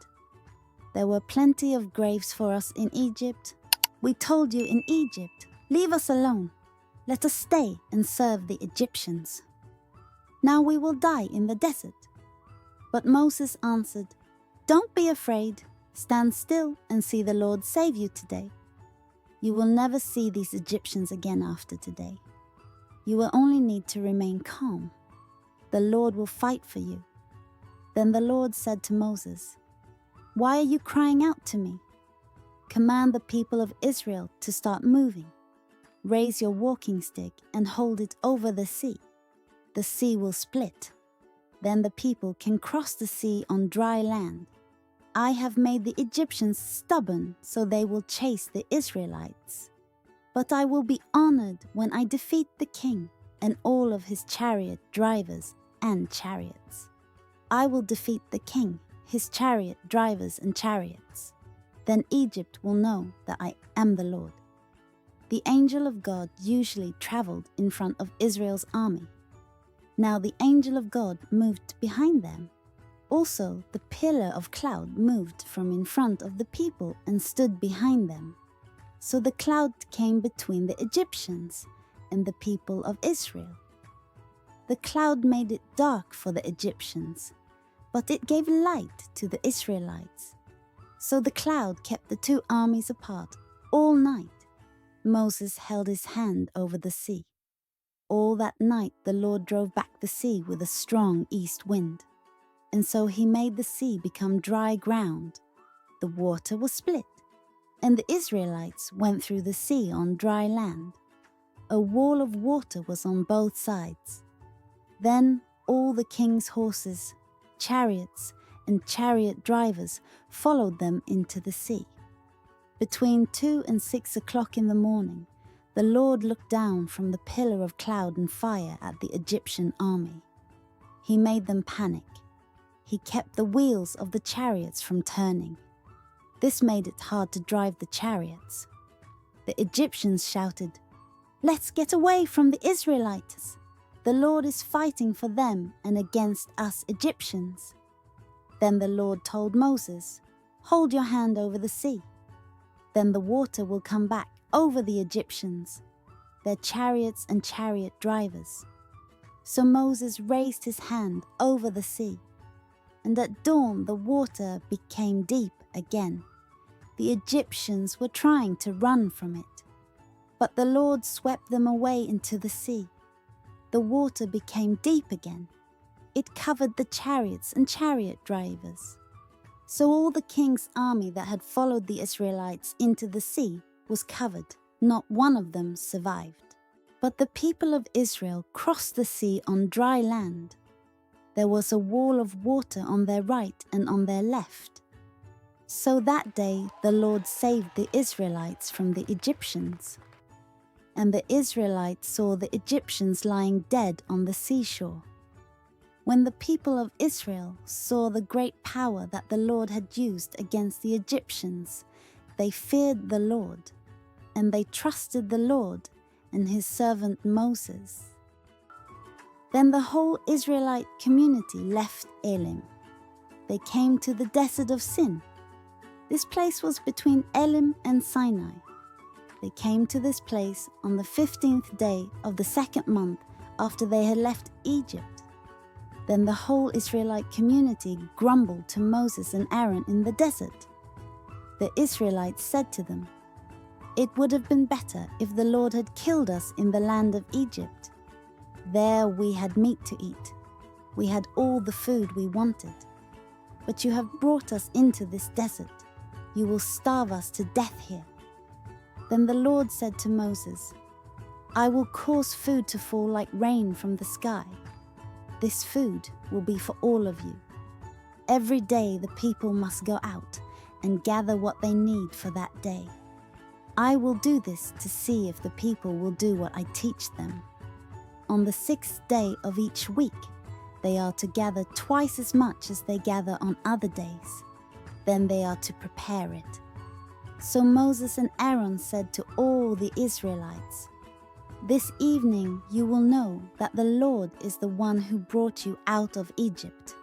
There were plenty of graves for us in Egypt. We told you in Egypt, 'Leave us alone. Let us stay and serve the Egyptians.' Now we will die in the desert." But Moses answered, "Don't be afraid. Stand still and see the Lord save you today. You will never see these Egyptians again after today. You will only need to remain calm. The Lord will fight for you." Then the Lord said to Moses, "Why are you crying out to me? Command the people of Israel to start moving. Raise your walking stick and hold it over the sea. The sea will split. Then the people can cross the sea on dry land. I have made the Egyptians stubborn, so they will chase the Israelites. But I will be honored when I defeat the king and all of his chariot drivers and chariots. I will defeat the king, his chariot drivers and chariots. Then Egypt will know that I am the Lord." The angel of God usually traveled in front of Israel's army. Now the angel of God moved behind them. Also, the pillar of cloud moved from in front of the people and stood behind them. So the cloud came between the Egyptians and the people of Israel. The cloud made it dark for the Egyptians, but it gave light to the Israelites. So the cloud kept the two armies apart all night. Moses held his hand over the sea. All that night the Lord drove back the sea with a strong east wind. And so he made the sea become dry ground. The water was split, and the Israelites went through the sea on dry land. A wall of water was on both sides. Then all the king's horses, chariots, and chariot drivers followed them into the sea. Between 2 and 6 o'clock in the morning, the Lord looked down from the pillar of cloud and fire at the Egyptian army. He made them panic. He kept the wheels of the chariots from turning. This made it hard to drive the chariots. The Egyptians shouted, "Let's get away from the Israelites. The Lord is fighting for them and against us Egyptians." Then the Lord told Moses, "Hold your hand over the sea. Then the water will come back over the Egyptians, their chariots and chariot drivers." So Moses raised his hand over the sea, and at dawn the water became deep again. The Egyptians were trying to run from it, but the Lord swept them away into the sea. The water became deep again. It covered the chariots and chariot drivers. So all the king's army that had followed the Israelites into the sea was covered. Not one of them survived. But the people of Israel crossed the sea on dry land. There was a wall of water on their right and on their left. So that day the Lord saved the Israelites from the Egyptians. And the Israelites saw the Egyptians lying dead on the seashore. When the people of Israel saw the great power that the Lord had used against the Egyptians, they feared the Lord, and they trusted the Lord and his servant Moses. Then the whole Israelite community left Elim. They came to the desert of Sin. This place was between Elim and Sinai. They came to this place on the 15th day of the 2nd month after they had left Egypt. Then the whole Israelite community grumbled to Moses and Aaron in the desert. The Israelites said to them, "It would have been better if the Lord had killed us in the land of Egypt. There we had meat to eat. We had all the food we wanted. But you have brought us into this desert. You will starve us to death here." Then the Lord said to Moses, "I will cause food to fall like rain from the sky. This food will be for all of you. Every day the people must go out and gather what they need for that day. I will do this to see if the people will do what I teach them. On the 6th day of each week, they are to gather twice as much as they gather on other days. Then they are to prepare it. So Moses and Aaron said to all the Israelites, "This evening you will know that the Lord is the one who brought you out of Egypt.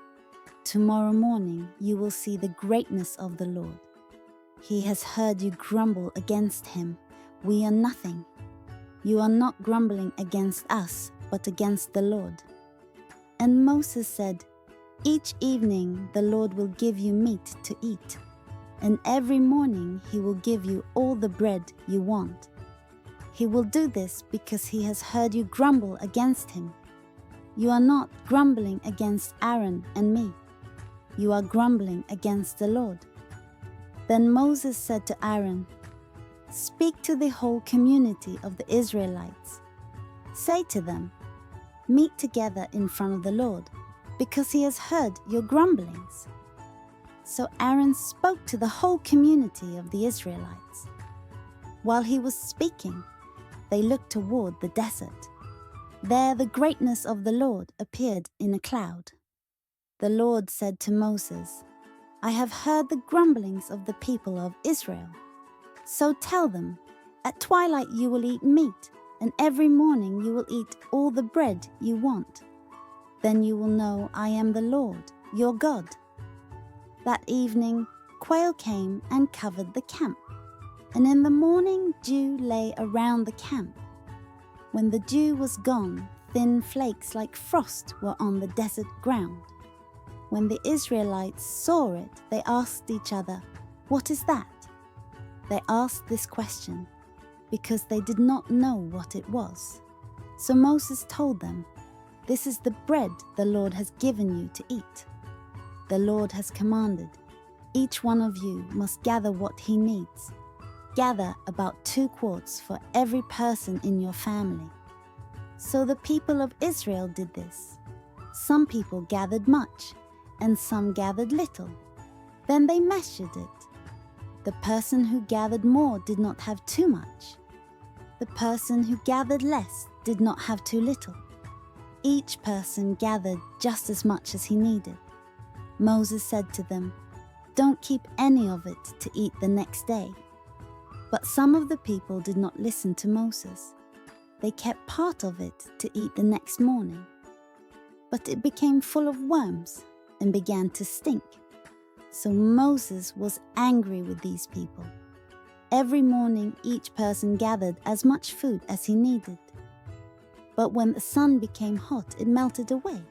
Tomorrow morning you will see the greatness of the Lord. He has heard you grumble against him. We are nothing. You are not grumbling against us, but against the Lord." And Moses said, "Each evening the Lord will give you meat to eat, and every morning he will give you all the bread you want. He will do this because he has heard you grumble against him. You are not grumbling against Aaron and me. You are grumbling against the Lord." Then Moses said to Aaron, "Speak to the whole community of the Israelites. Say to them, 'Meet together in front of the Lord, because he has heard your grumblings.'" So Aaron spoke to the whole community of the Israelites. While he was speaking, they looked toward the desert. There the greatness of the Lord appeared in a cloud. The Lord said to Moses, "I have heard the grumblings of the people of Israel. So tell them, at twilight you will eat meat, and every morning you will eat all the bread you want. Then you will know I am the Lord, your God." That evening, quail came and covered the camp, and in the morning dew lay around the camp. When the dew was gone, thin flakes like frost were on the desert ground. When the Israelites saw it, they asked each other, "What is that?" They asked this question because they did not know what it was. So Moses told them, "This is the bread the Lord has given you to eat. The Lord has commanded, each one of you must gather what he needs. Gather about 2 quarts for every person in your family." So the people of Israel did this. Some people gathered much, and some gathered little. Then they measured it. The person who gathered more did not have too much. The person who gathered less did not have too little. Each person gathered just as much as he needed. Moses said to them, "Don't keep any of it to eat the next day." But some of the people did not listen to Moses. They kept part of it to eat the next morning. But it became full of worms and began to stink. So Moses was angry with these people. Every morning each person gathered as much food as he needed. But when the sun became hot, it melted away.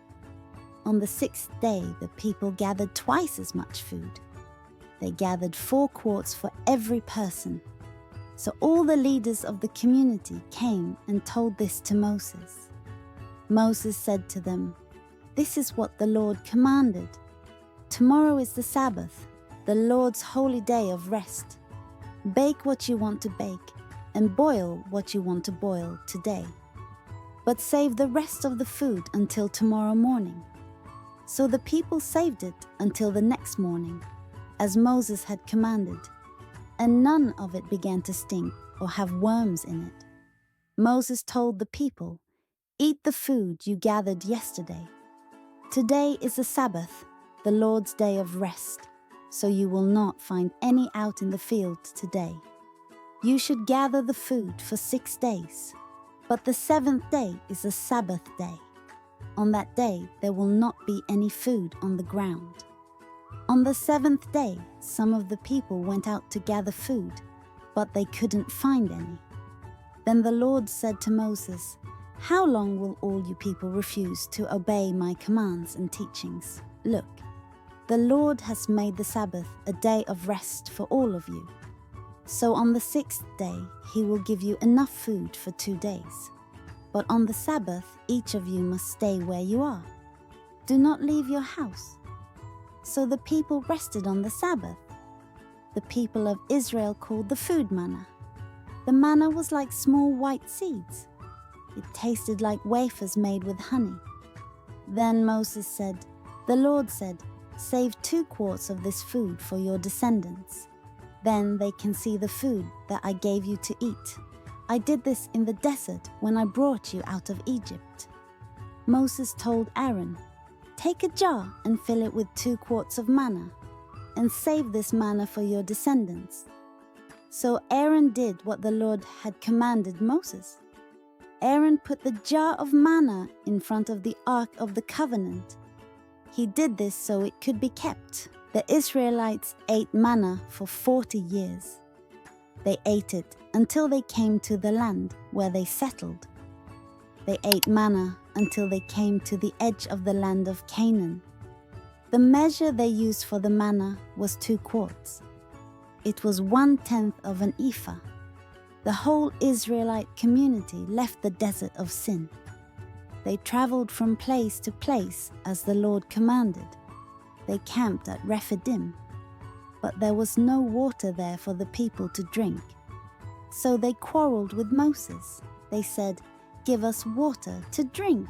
On the 6th day, the people gathered twice as much food. They gathered 4 quarts for every person. So all the leaders of the community came and told this to Moses. Moses said to them, "This is what the Lord commanded. Tomorrow is the Sabbath, the Lord's holy day of rest. Bake what you want to bake, and boil what you want to boil today. But save the rest of the food until tomorrow morning." So the people saved it until the next morning, as Moses had commanded, and none of it began to stink or have worms in it. Moses told the people, "Eat the food you gathered yesterday. Today is the Sabbath, the Lord's day of rest, so you will not find any out in the field today. You should gather the food for 6 days, but the 7th day is a Sabbath day. On that day there will not be any food on the ground." On the 7th day, some of the people went out to gather food, but they couldn't find any. Then the Lord said to Moses, "How long will all you people refuse to obey my commands and teachings? Look, the Lord has made the Sabbath a day of rest for all of you. So on the 6th day, he will give you enough food for 2 days. But on the Sabbath, each of you must stay where you are. Do not leave your house." So the people rested on the Sabbath. The people of Israel called the food manna. The manna was like small white seeds. It tasted like wafers made with honey. Then Moses said, "The Lord said, save 2 quarts of this food for your descendants. Then they can see the food that I gave you to eat. I did this in the desert when I brought you out of Egypt." Moses told Aaron, Take a jar and fill it with 2 quarts of manna, and save this manna for your descendants." So Aaron did what the Lord had commanded Moses. Aaron put the jar of manna in front of the Ark of the Covenant. He did this so it could be kept. The Israelites ate manna for 40 years. They ate it until they came to the land where they settled. They ate manna until they came to the edge of the land of Canaan. The measure they used for the manna was 2 quarts. It was 1/10 of an ephah. The whole Israelite community left the desert of Sin. They traveled from place to place as the Lord commanded. They camped at Rephidim, but there was no water there for the people to drink. So they quarreled with Moses. They said, "Give us water to drink."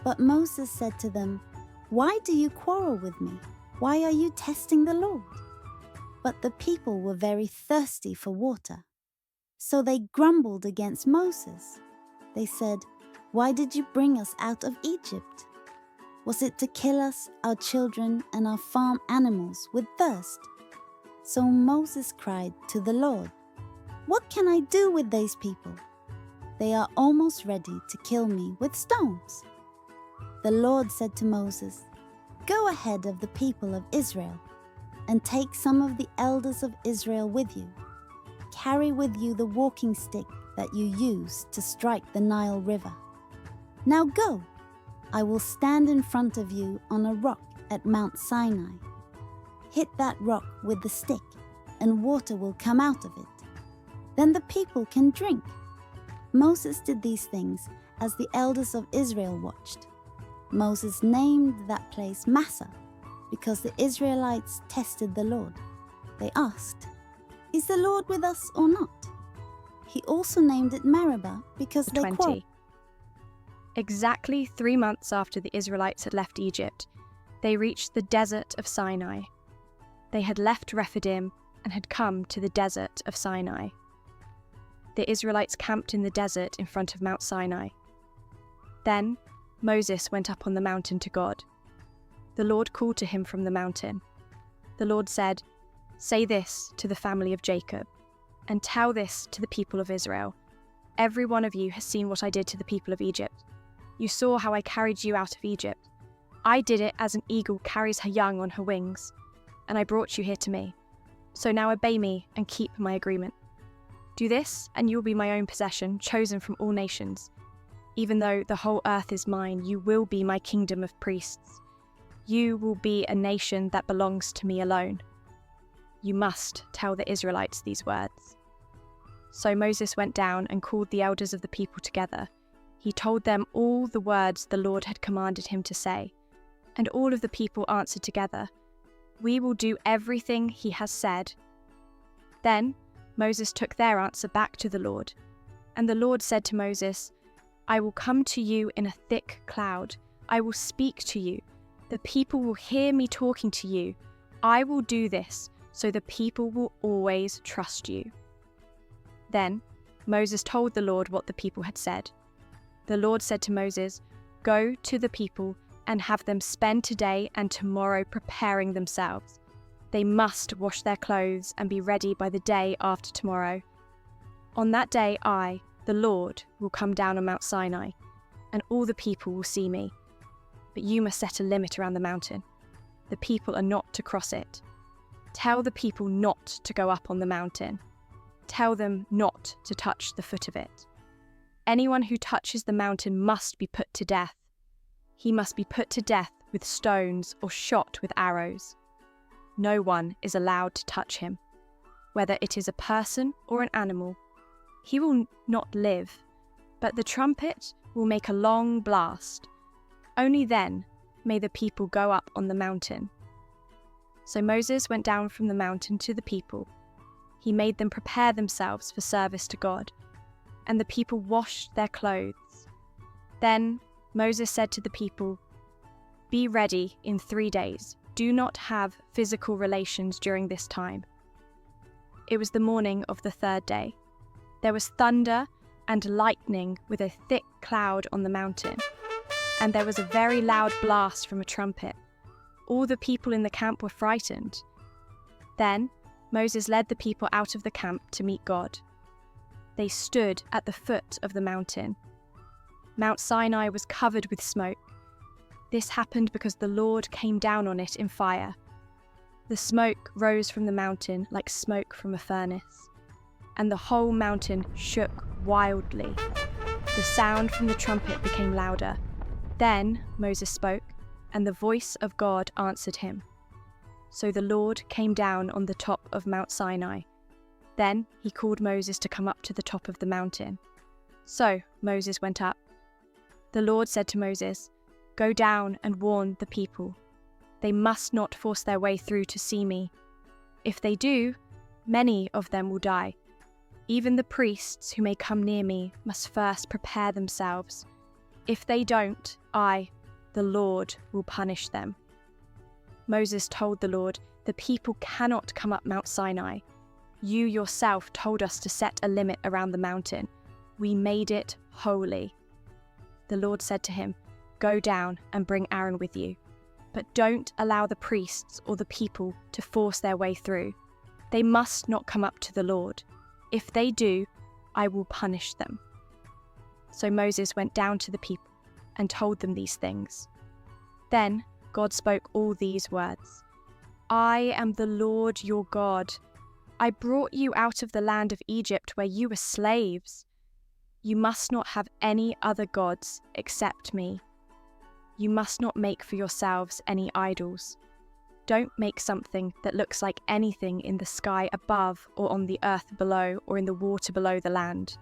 But Moses said to them, "Why do you quarrel with me? Why are you testing the Lord?" But the people were very thirsty for water. So they grumbled against Moses. They said, "Why did you bring us out of Egypt? Was it to kill us, our children, and our farm animals with thirst?" So Moses cried to the Lord, "What can I do with these people? They are almost ready to kill me with stones." The Lord said to Moses, "Go ahead of the people of Israel and take some of the elders of Israel with you. Carry with you the walking stick that you use to strike the Nile River. Now go. I will stand in front of you on a rock at Mount Sinai. Hit that rock with the stick, and water will come out of it. Then the people can drink." Moses did these things as the elders of Israel watched. Moses named that place Massa because the Israelites tested the Lord. They asked, "Is the Lord with us or not?" He also named it Meribah because they 20. quarreled. Exactly 3 months after the Israelites had left Egypt, they reached the desert of Sinai. They had left Rephidim and had come to the desert of Sinai. The Israelites camped in the desert in front of Mount Sinai. Then Moses went up on the mountain to God. The Lord called to him from the mountain. The Lord said, "Say this to the family of Jacob, and tell this to the people of Israel. Every one of you has seen what I did to the people of Egypt. You saw how I carried you out of Egypt. I did it as an eagle carries her young on her wings, and I brought you here to me. So now obey me and keep my agreement. Do this, and you will be my own possession, chosen from all nations. Even though the whole earth is mine, you will be my kingdom of priests. You will be a nation that belongs to me alone." You must tell the Israelites these words. So Moses went down and called the elders of the people together. He told them all the words the Lord had commanded him to say. And all of the people answered together, "We will do everything he has said." Then Moses took their answer back to the Lord. And the Lord said to Moses, "I will come to you in a thick cloud. I will speak to you. The people will hear me talking to you. I will do this so the people will always trust you." Then Moses told the Lord what the people had said. The Lord said to Moses, "Go to the people and have them spend today and tomorrow preparing themselves. They must wash their clothes and be ready by the day after tomorrow. On that day I, the Lord, will come down on Mount Sinai, and all the people will see me. But you must set a limit around the mountain. The people are not to cross it. Tell the people not to go up on the mountain. Tell them not to touch the foot of it. Anyone who touches the mountain must be put to death. He must be put to death with stones or shot with arrows. No one is allowed to touch him. Whether it is a person or an animal, he will not live, but the trumpet will make a long blast. Only then may the people go up on the mountain." So Moses went down from the mountain to the people. He made them prepare themselves for service to God, and the people washed their clothes. Then Moses said to the people, "Be ready in 3 days. Do not have physical relations during this time." It was the morning of the 3rd day. There was thunder and lightning with a thick cloud on the mountain. and there was a very loud blast from a trumpet. All the people in the camp were frightened. Then Moses led the people out of the camp to meet God. They stood at the foot of the mountain. Mount Sinai was covered with smoke. This happened because the Lord came down on it in fire. The smoke rose from the mountain like smoke from a furnace, and the whole mountain shook wildly. The sound from the trumpet became louder. Then Moses spoke, and the voice of God answered him. So the Lord came down on the top of Mount Sinai. Then he called Moses to come up to the top of the mountain. So Moses went up. The Lord said to Moses, "Go down and warn the people. They must not force their way through to see me. If they do, many of them will die. Even the priests who may come near me must first prepare themselves. If they don't, I, the Lord, will punish them." Moses told the Lord, "The people cannot come up Mount Sinai. You yourself told us to set a limit around the mountain. We made it holy." The Lord said to him, "Go down and bring Aaron with you. But don't allow the priests or the people to force their way through. They must not come up to the Lord. If they do, I will punish them." So Moses went down to the people and told them these things. Then God spoke all these words. "I am the Lord your God. I brought you out of the land of Egypt where you were slaves. You must not have any other gods except me. You must not make for yourselves any idols. Don't make something that looks like anything in the sky above or on the earth below or in the water below the land.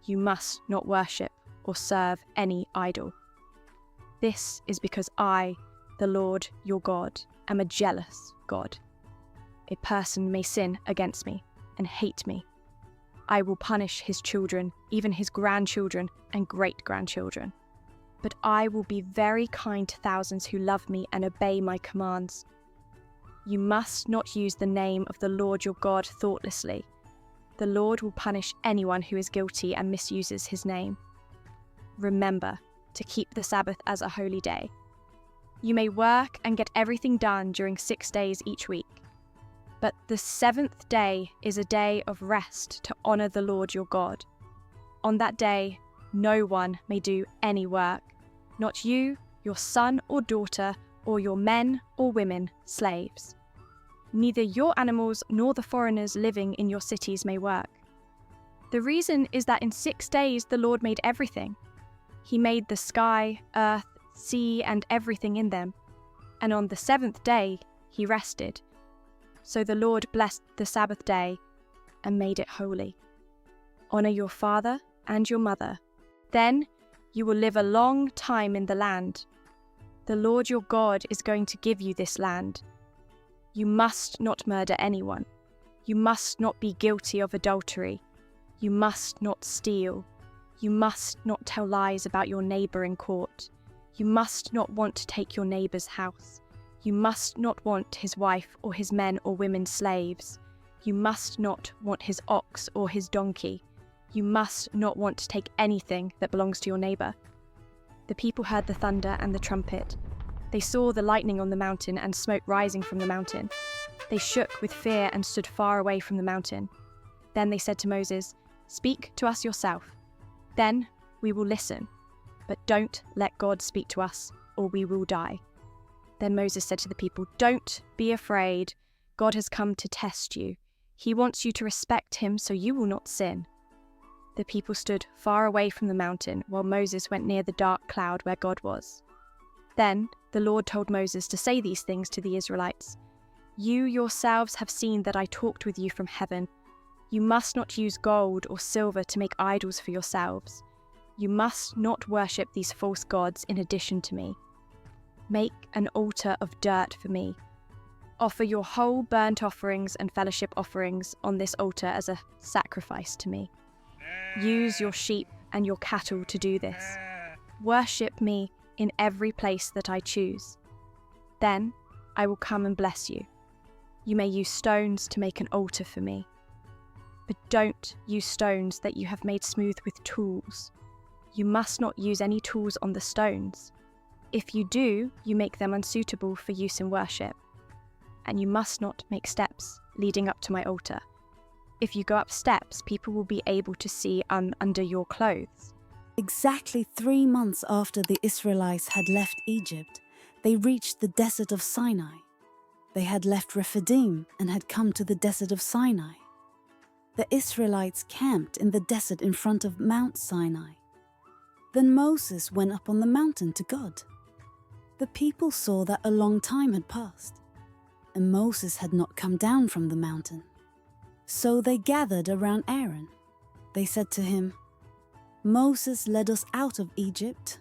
You must not worship or serve any idol. This is because I, the Lord your God, am a jealous God. A person may sin against me and hate me. I will punish his children, even his grandchildren and great-grandchildren. But I will be very kind to thousands who love me and obey my commands. You must not use the name of the Lord your God thoughtlessly. The Lord will punish anyone who is guilty and misuses his name. Remember to keep the Sabbath as a holy day. You may work and get everything done during 6 days each week. But the seventh day is a day of rest to honor the Lord your God. On that day, no one may do any work, not you, your son or daughter, or your men or women, slaves. Neither your animals nor the foreigners living in your cities may work. The reason is that in 6 days the Lord made everything. He made the sky, earth, sea, and everything in them. And on the seventh day he rested. So the Lord blessed the Sabbath day and made it holy. Honor your father and your mother. Then you will live a long time in the land. The Lord your God is going to give you this land. You must not murder anyone. You must not be guilty of adultery. You must not steal. You must not tell lies about your neighbor in court. You must not want to take your neighbor's house. You must not want his wife or his men or women slaves. You must not want his ox or his donkey. You must not want to take anything that belongs to your neighbor. The people heard the thunder and the trumpet. They saw the lightning on the mountain and smoke rising from the mountain. They shook with fear and stood far away from the mountain. Then they said to Moses, "Speak to us yourself. Then we will listen. But don't let God speak to us, or we will die." Then Moses said to the people, "Don't be afraid. God has come to test you. He wants you to respect him so you will not sin." The people stood far away from the mountain while Moses went near the dark cloud where God was. Then the Lord told Moses to say these things to the Israelites. "You yourselves have seen that I talked with you from heaven. You must not use gold or silver to make idols for yourselves. You must not worship these false gods in addition to me. Make an altar of dirt for me. Offer your whole burnt offerings and fellowship offerings on this altar as a sacrifice to me. Use your sheep and your cattle to do this. Worship me in every place that I choose. Then I will come and bless you. You may use stones to make an altar for me. But don't use stones that you have made smooth with tools. You must not use any tools on the stones. If you do, you make them unsuitable for use in worship. And you must not make steps leading up to my altar. If you go up steps, people will be able to see under your clothes. Exactly 3 months after the Israelites had left Egypt, they reached the desert of Sinai. They had left Rephidim and had come to the desert of Sinai. The Israelites camped in the desert in front of Mount Sinai. Then Moses went up on the mountain to God. The people saw that a long time had passed, and Moses had not come down from the mountain. So they gathered around Aaron. They said to him, "Moses led us out of Egypt,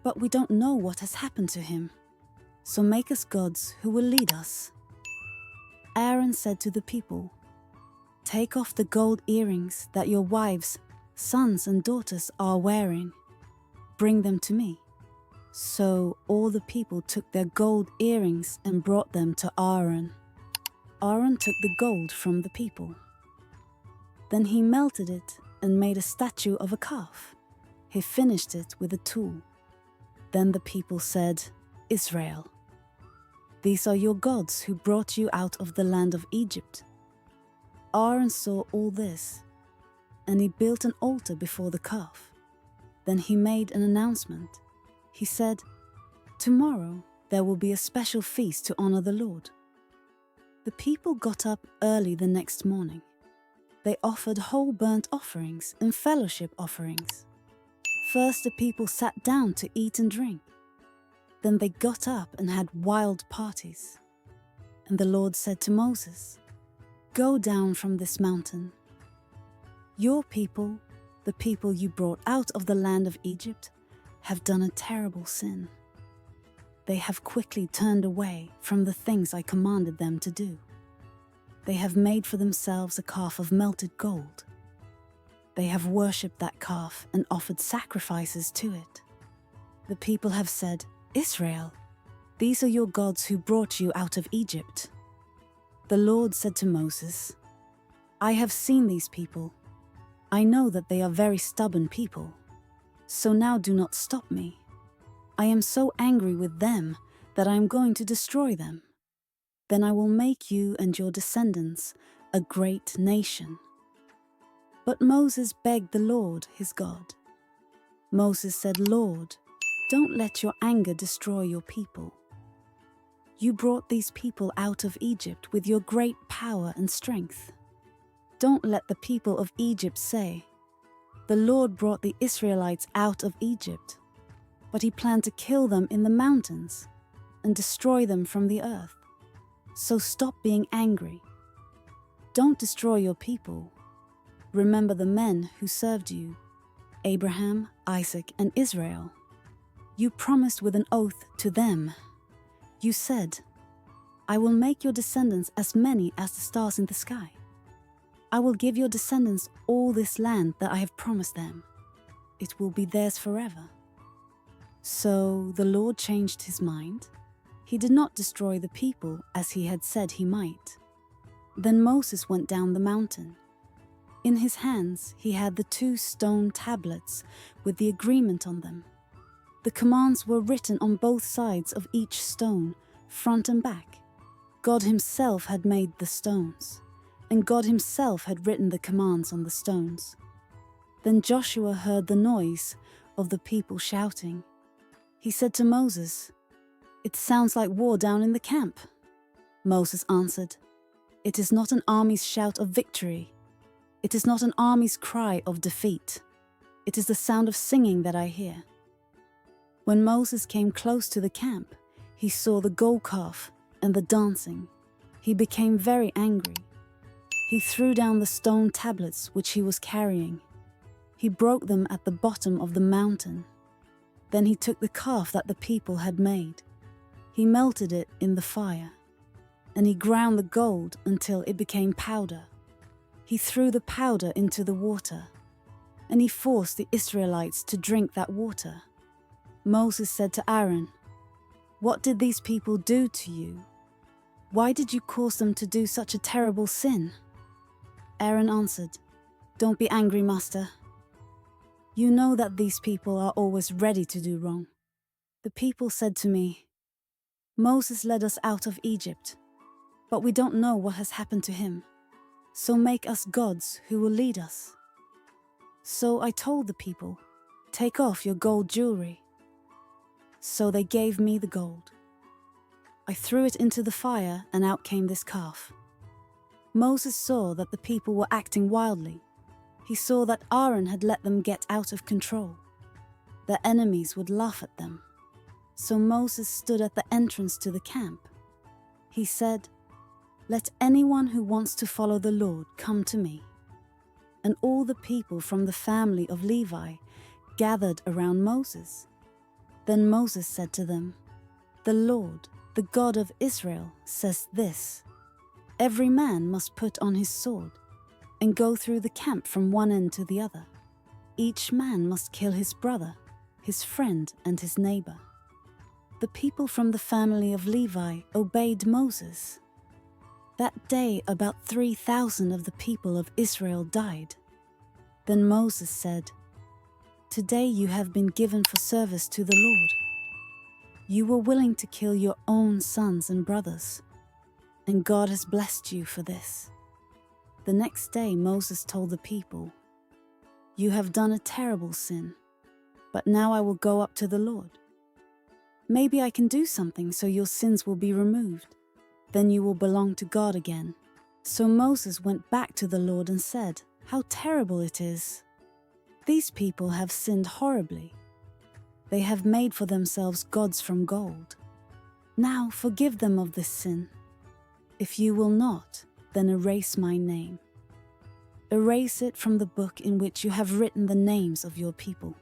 but we don't know what has happened to him. So make us gods who will lead us." Aaron said to the people, "Take off the gold earrings that your wives, sons and daughters are wearing. Bring them to me." So all the people took their gold earrings and brought them to Aaron. Aaron took the gold from the people. Then he melted it and made a statue of a calf. He finished it with a tool. Then the people said, "Israel, these are your gods who brought you out of the land of Egypt." Aaron saw all this, and he built an altar before the calf. Then he made an announcement. He said, "Tomorrow there will be a special feast to honor the Lord." The people got up early the next morning. They offered whole burnt offerings and fellowship offerings. First the people sat down to eat and drink. Then they got up and had wild parties. And the Lord said to Moses, "Go down from this mountain. Your people, the people you brought out of the land of Egypt, have done a terrible sin. They have quickly turned away from the things I commanded them to do. They have made for themselves a calf of melted gold. They have worshipped that calf and offered sacrifices to it. The people have said, 'Israel, these are your gods who brought you out of Egypt.' The Lord said to Moses, 'I have seen these people. I know that they are very stubborn people. So now do not stop me. I am so angry with them that I am going to destroy them. Then I will make you and your descendants a great nation.' But Moses begged the Lord, his God. Moses said, 'Lord, don't let your anger destroy your people. You brought these people out of Egypt with your great power and strength. Don't let the people of Egypt say, 'The Lord brought the Israelites out of Egypt,' but he planned to kill them in the mountains and destroy them from the earth. So stop being angry. Don't destroy your people. Remember the men who served you, Abraham, Isaac, and Israel. You promised with an oath to them. You said, 'I will make your descendants as many as the stars in the sky. I will give your descendants all this land that I have promised them. It will be theirs forever.' So the Lord changed his mind. He did not destroy the people as he had said he might. Then Moses went down the mountain. In his hands he had the 2 stone tablets with the agreement on them. The commands were written on both sides of each stone, front and back. God himself had made the stones, and God himself had written the commands on the stones. Then Joshua heard the noise of the people shouting. He said to Moses, "It sounds like war down in the camp." Moses answered, "It is not an army's shout of victory. It is not an army's cry of defeat. It is the sound of singing that I hear." When Moses came close to the camp, he saw the gold calf and the dancing. He became very angry. He threw down the stone tablets which he was carrying. He broke them at the bottom of the mountain. Then he took the calf that the people had made. He melted it in the fire, and he ground the gold until it became powder. He threw the powder into the water, and he forced the Israelites to drink that water. Moses said to Aaron, "What did these people do to you? Why did you cause them to do such a terrible sin?" Aaron answered, "Don't be angry, Master. You know that these people are always ready to do wrong. The people said to me, "Moses led us out of Egypt, but we don't know what has happened to him. So make us gods who will lead us." So I told the people, "Take off your gold jewelry." So they gave me the gold. I threw it into the fire, and out came this calf. Moses saw that the people were acting wildly. He saw that Aaron had let them get out of control. Their enemies would laugh at them. So Moses stood at the entrance to the camp. He said, "Let anyone who wants to follow the Lord come to me." And all the people from the family of Levi gathered around Moses. Then Moses said to them, "The Lord, the God of Israel, says this: every man must put on his sword and go through the camp from one end to the other. Each man must kill his brother, his friend, and his neighbor." The people from the family of Levi obeyed Moses. That day about 3,000 of the people of Israel died. Then Moses said, "Today you have been given for service to the Lord. You were willing to kill your own sons and brothers, and God has blessed you for this." The next day Moses told the people, "You have done a terrible sin, but now I will go up to the Lord. Maybe I can do something so your sins will be removed. Then you will belong to God again." So Moses went back to the Lord and said, "How terrible it is! These people have sinned horribly. They have made for themselves gods from gold. Now forgive them of this sin. If you will not, then erase my name. Erase it from the book in which you have written the names of your people."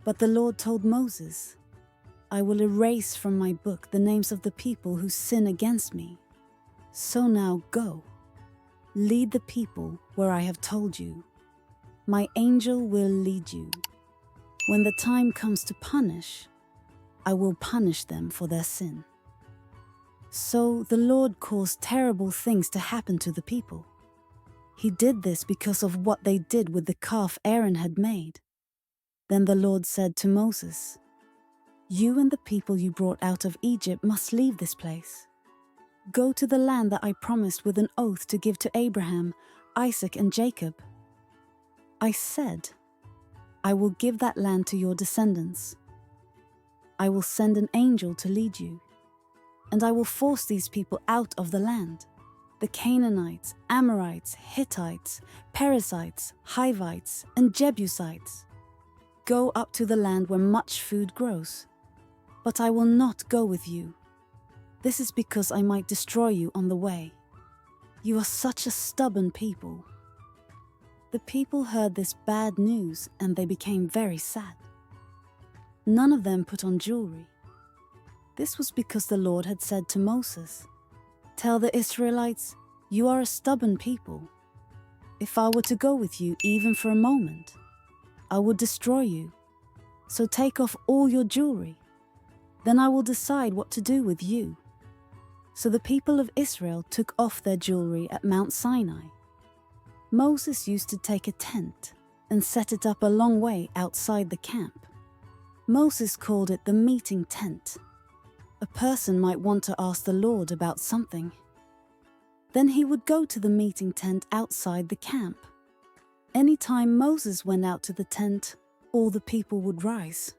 But the Lord told Moses, "I will erase from my book the names of the people who sin against me. So now go, lead the people where I have told you. My angel will lead you. When the time comes to punish, I will punish them for their sin." So the Lord caused terrible things to happen to the people. He did this because of what they did with the calf Aaron had made. Then the Lord said to Moses, "You and the people you brought out of Egypt must leave this place. Go to the land that I promised with an oath to give to Abraham, Isaac, and Jacob. I said, I will give that land to your descendants. I will send an angel to lead you, and I will force these people out of the land: the Canaanites, Amorites, Hittites, Perizzites, Hivites, and Jebusites. Go up to the land where much food grows. But I will not go with you. This is because I might destroy you on the way. You are such a stubborn people." The people heard this bad news and they became very sad. None of them put on jewelry. This was because the Lord had said to Moses, "Tell the Israelites, you are a stubborn people. If I were to go with you even for a moment, I would destroy you. So take off all your jewelry. Then I will decide what to do with you." So the people of Israel took off their jewelry at Mount Sinai. Moses used to take a tent and set it up a long way outside the camp. Moses called it the meeting tent. A person might want to ask the Lord about something. Then he would go to the meeting tent outside the camp. Anytime Moses went out to the tent, all the people would rise.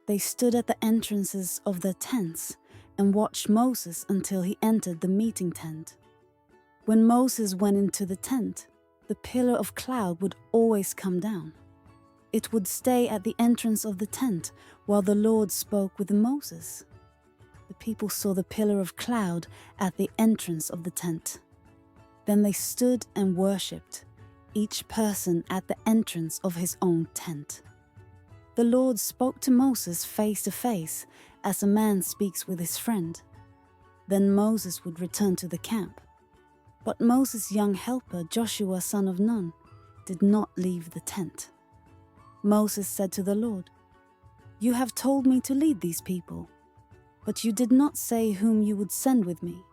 They stood at the entrances of their tents and watched Moses until he entered the meeting tent. When Moses went into the tent, the pillar of cloud would always come down. It would stay at the entrance of the tent while the Lord spoke with Moses. The people saw the pillar of cloud at the entrance of the tent. Then they stood and worshipped, each person at the entrance of his own tent. The Lord spoke to Moses face to face, as a man speaks with his friend. Then Moses would return to the camp. But Moses' young helper, Joshua son of Nun, did not leave the tent. Moses said to the Lord, "You have told me to lead these people, but you did not say whom you would send with me.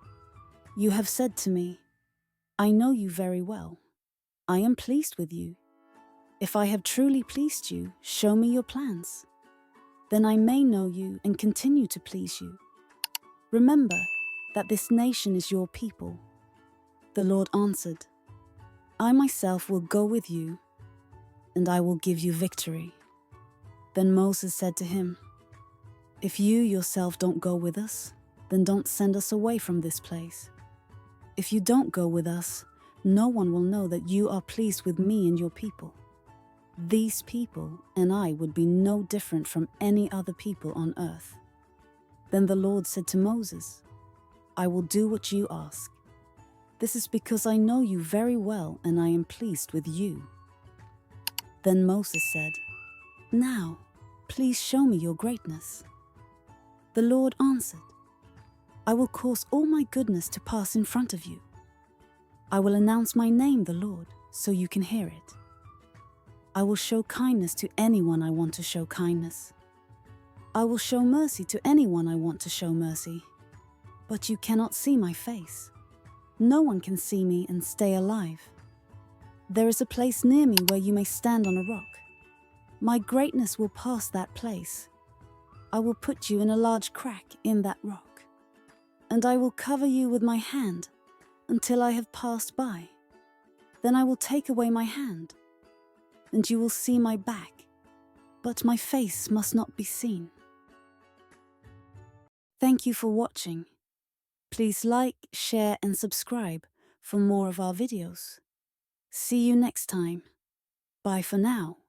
You have said to me, 'I know you very well. I am pleased with you. If I have truly pleased you, show me your plans.' Then I may know you and continue to please you. Remember that this nation is your people." The Lord answered, "I myself will go with you, and I will give you victory." Then Moses said to him, "If you yourself don't go with us, then don't send us away from this place. If you don't go with us, no one will know that you are pleased with me and your people. These people and I would be no different from any other people on earth." Then the Lord said to Moses, "I will do what you ask. This is because I know you very well and I am pleased with you." Then Moses said, "Now, please show me your greatness." The Lord answered, "I will cause all my goodness to pass in front of you. I will announce my name, the Lord, so you can hear it. I will show kindness to anyone I want to show kindness. I will show mercy to anyone I want to show mercy. But you cannot see my face. No one can see me and stay alive. There is a place near me where you may stand on a rock. My greatness will pass that place. I will put you in a large crack in that rock, and I will cover you with my hand until I have passed by. Then I will take away my hand, and you will see my back, but my face must not be seen." Thank you for watching. Please like, share, and subscribe for more of our videos. See you next time. Bye for now.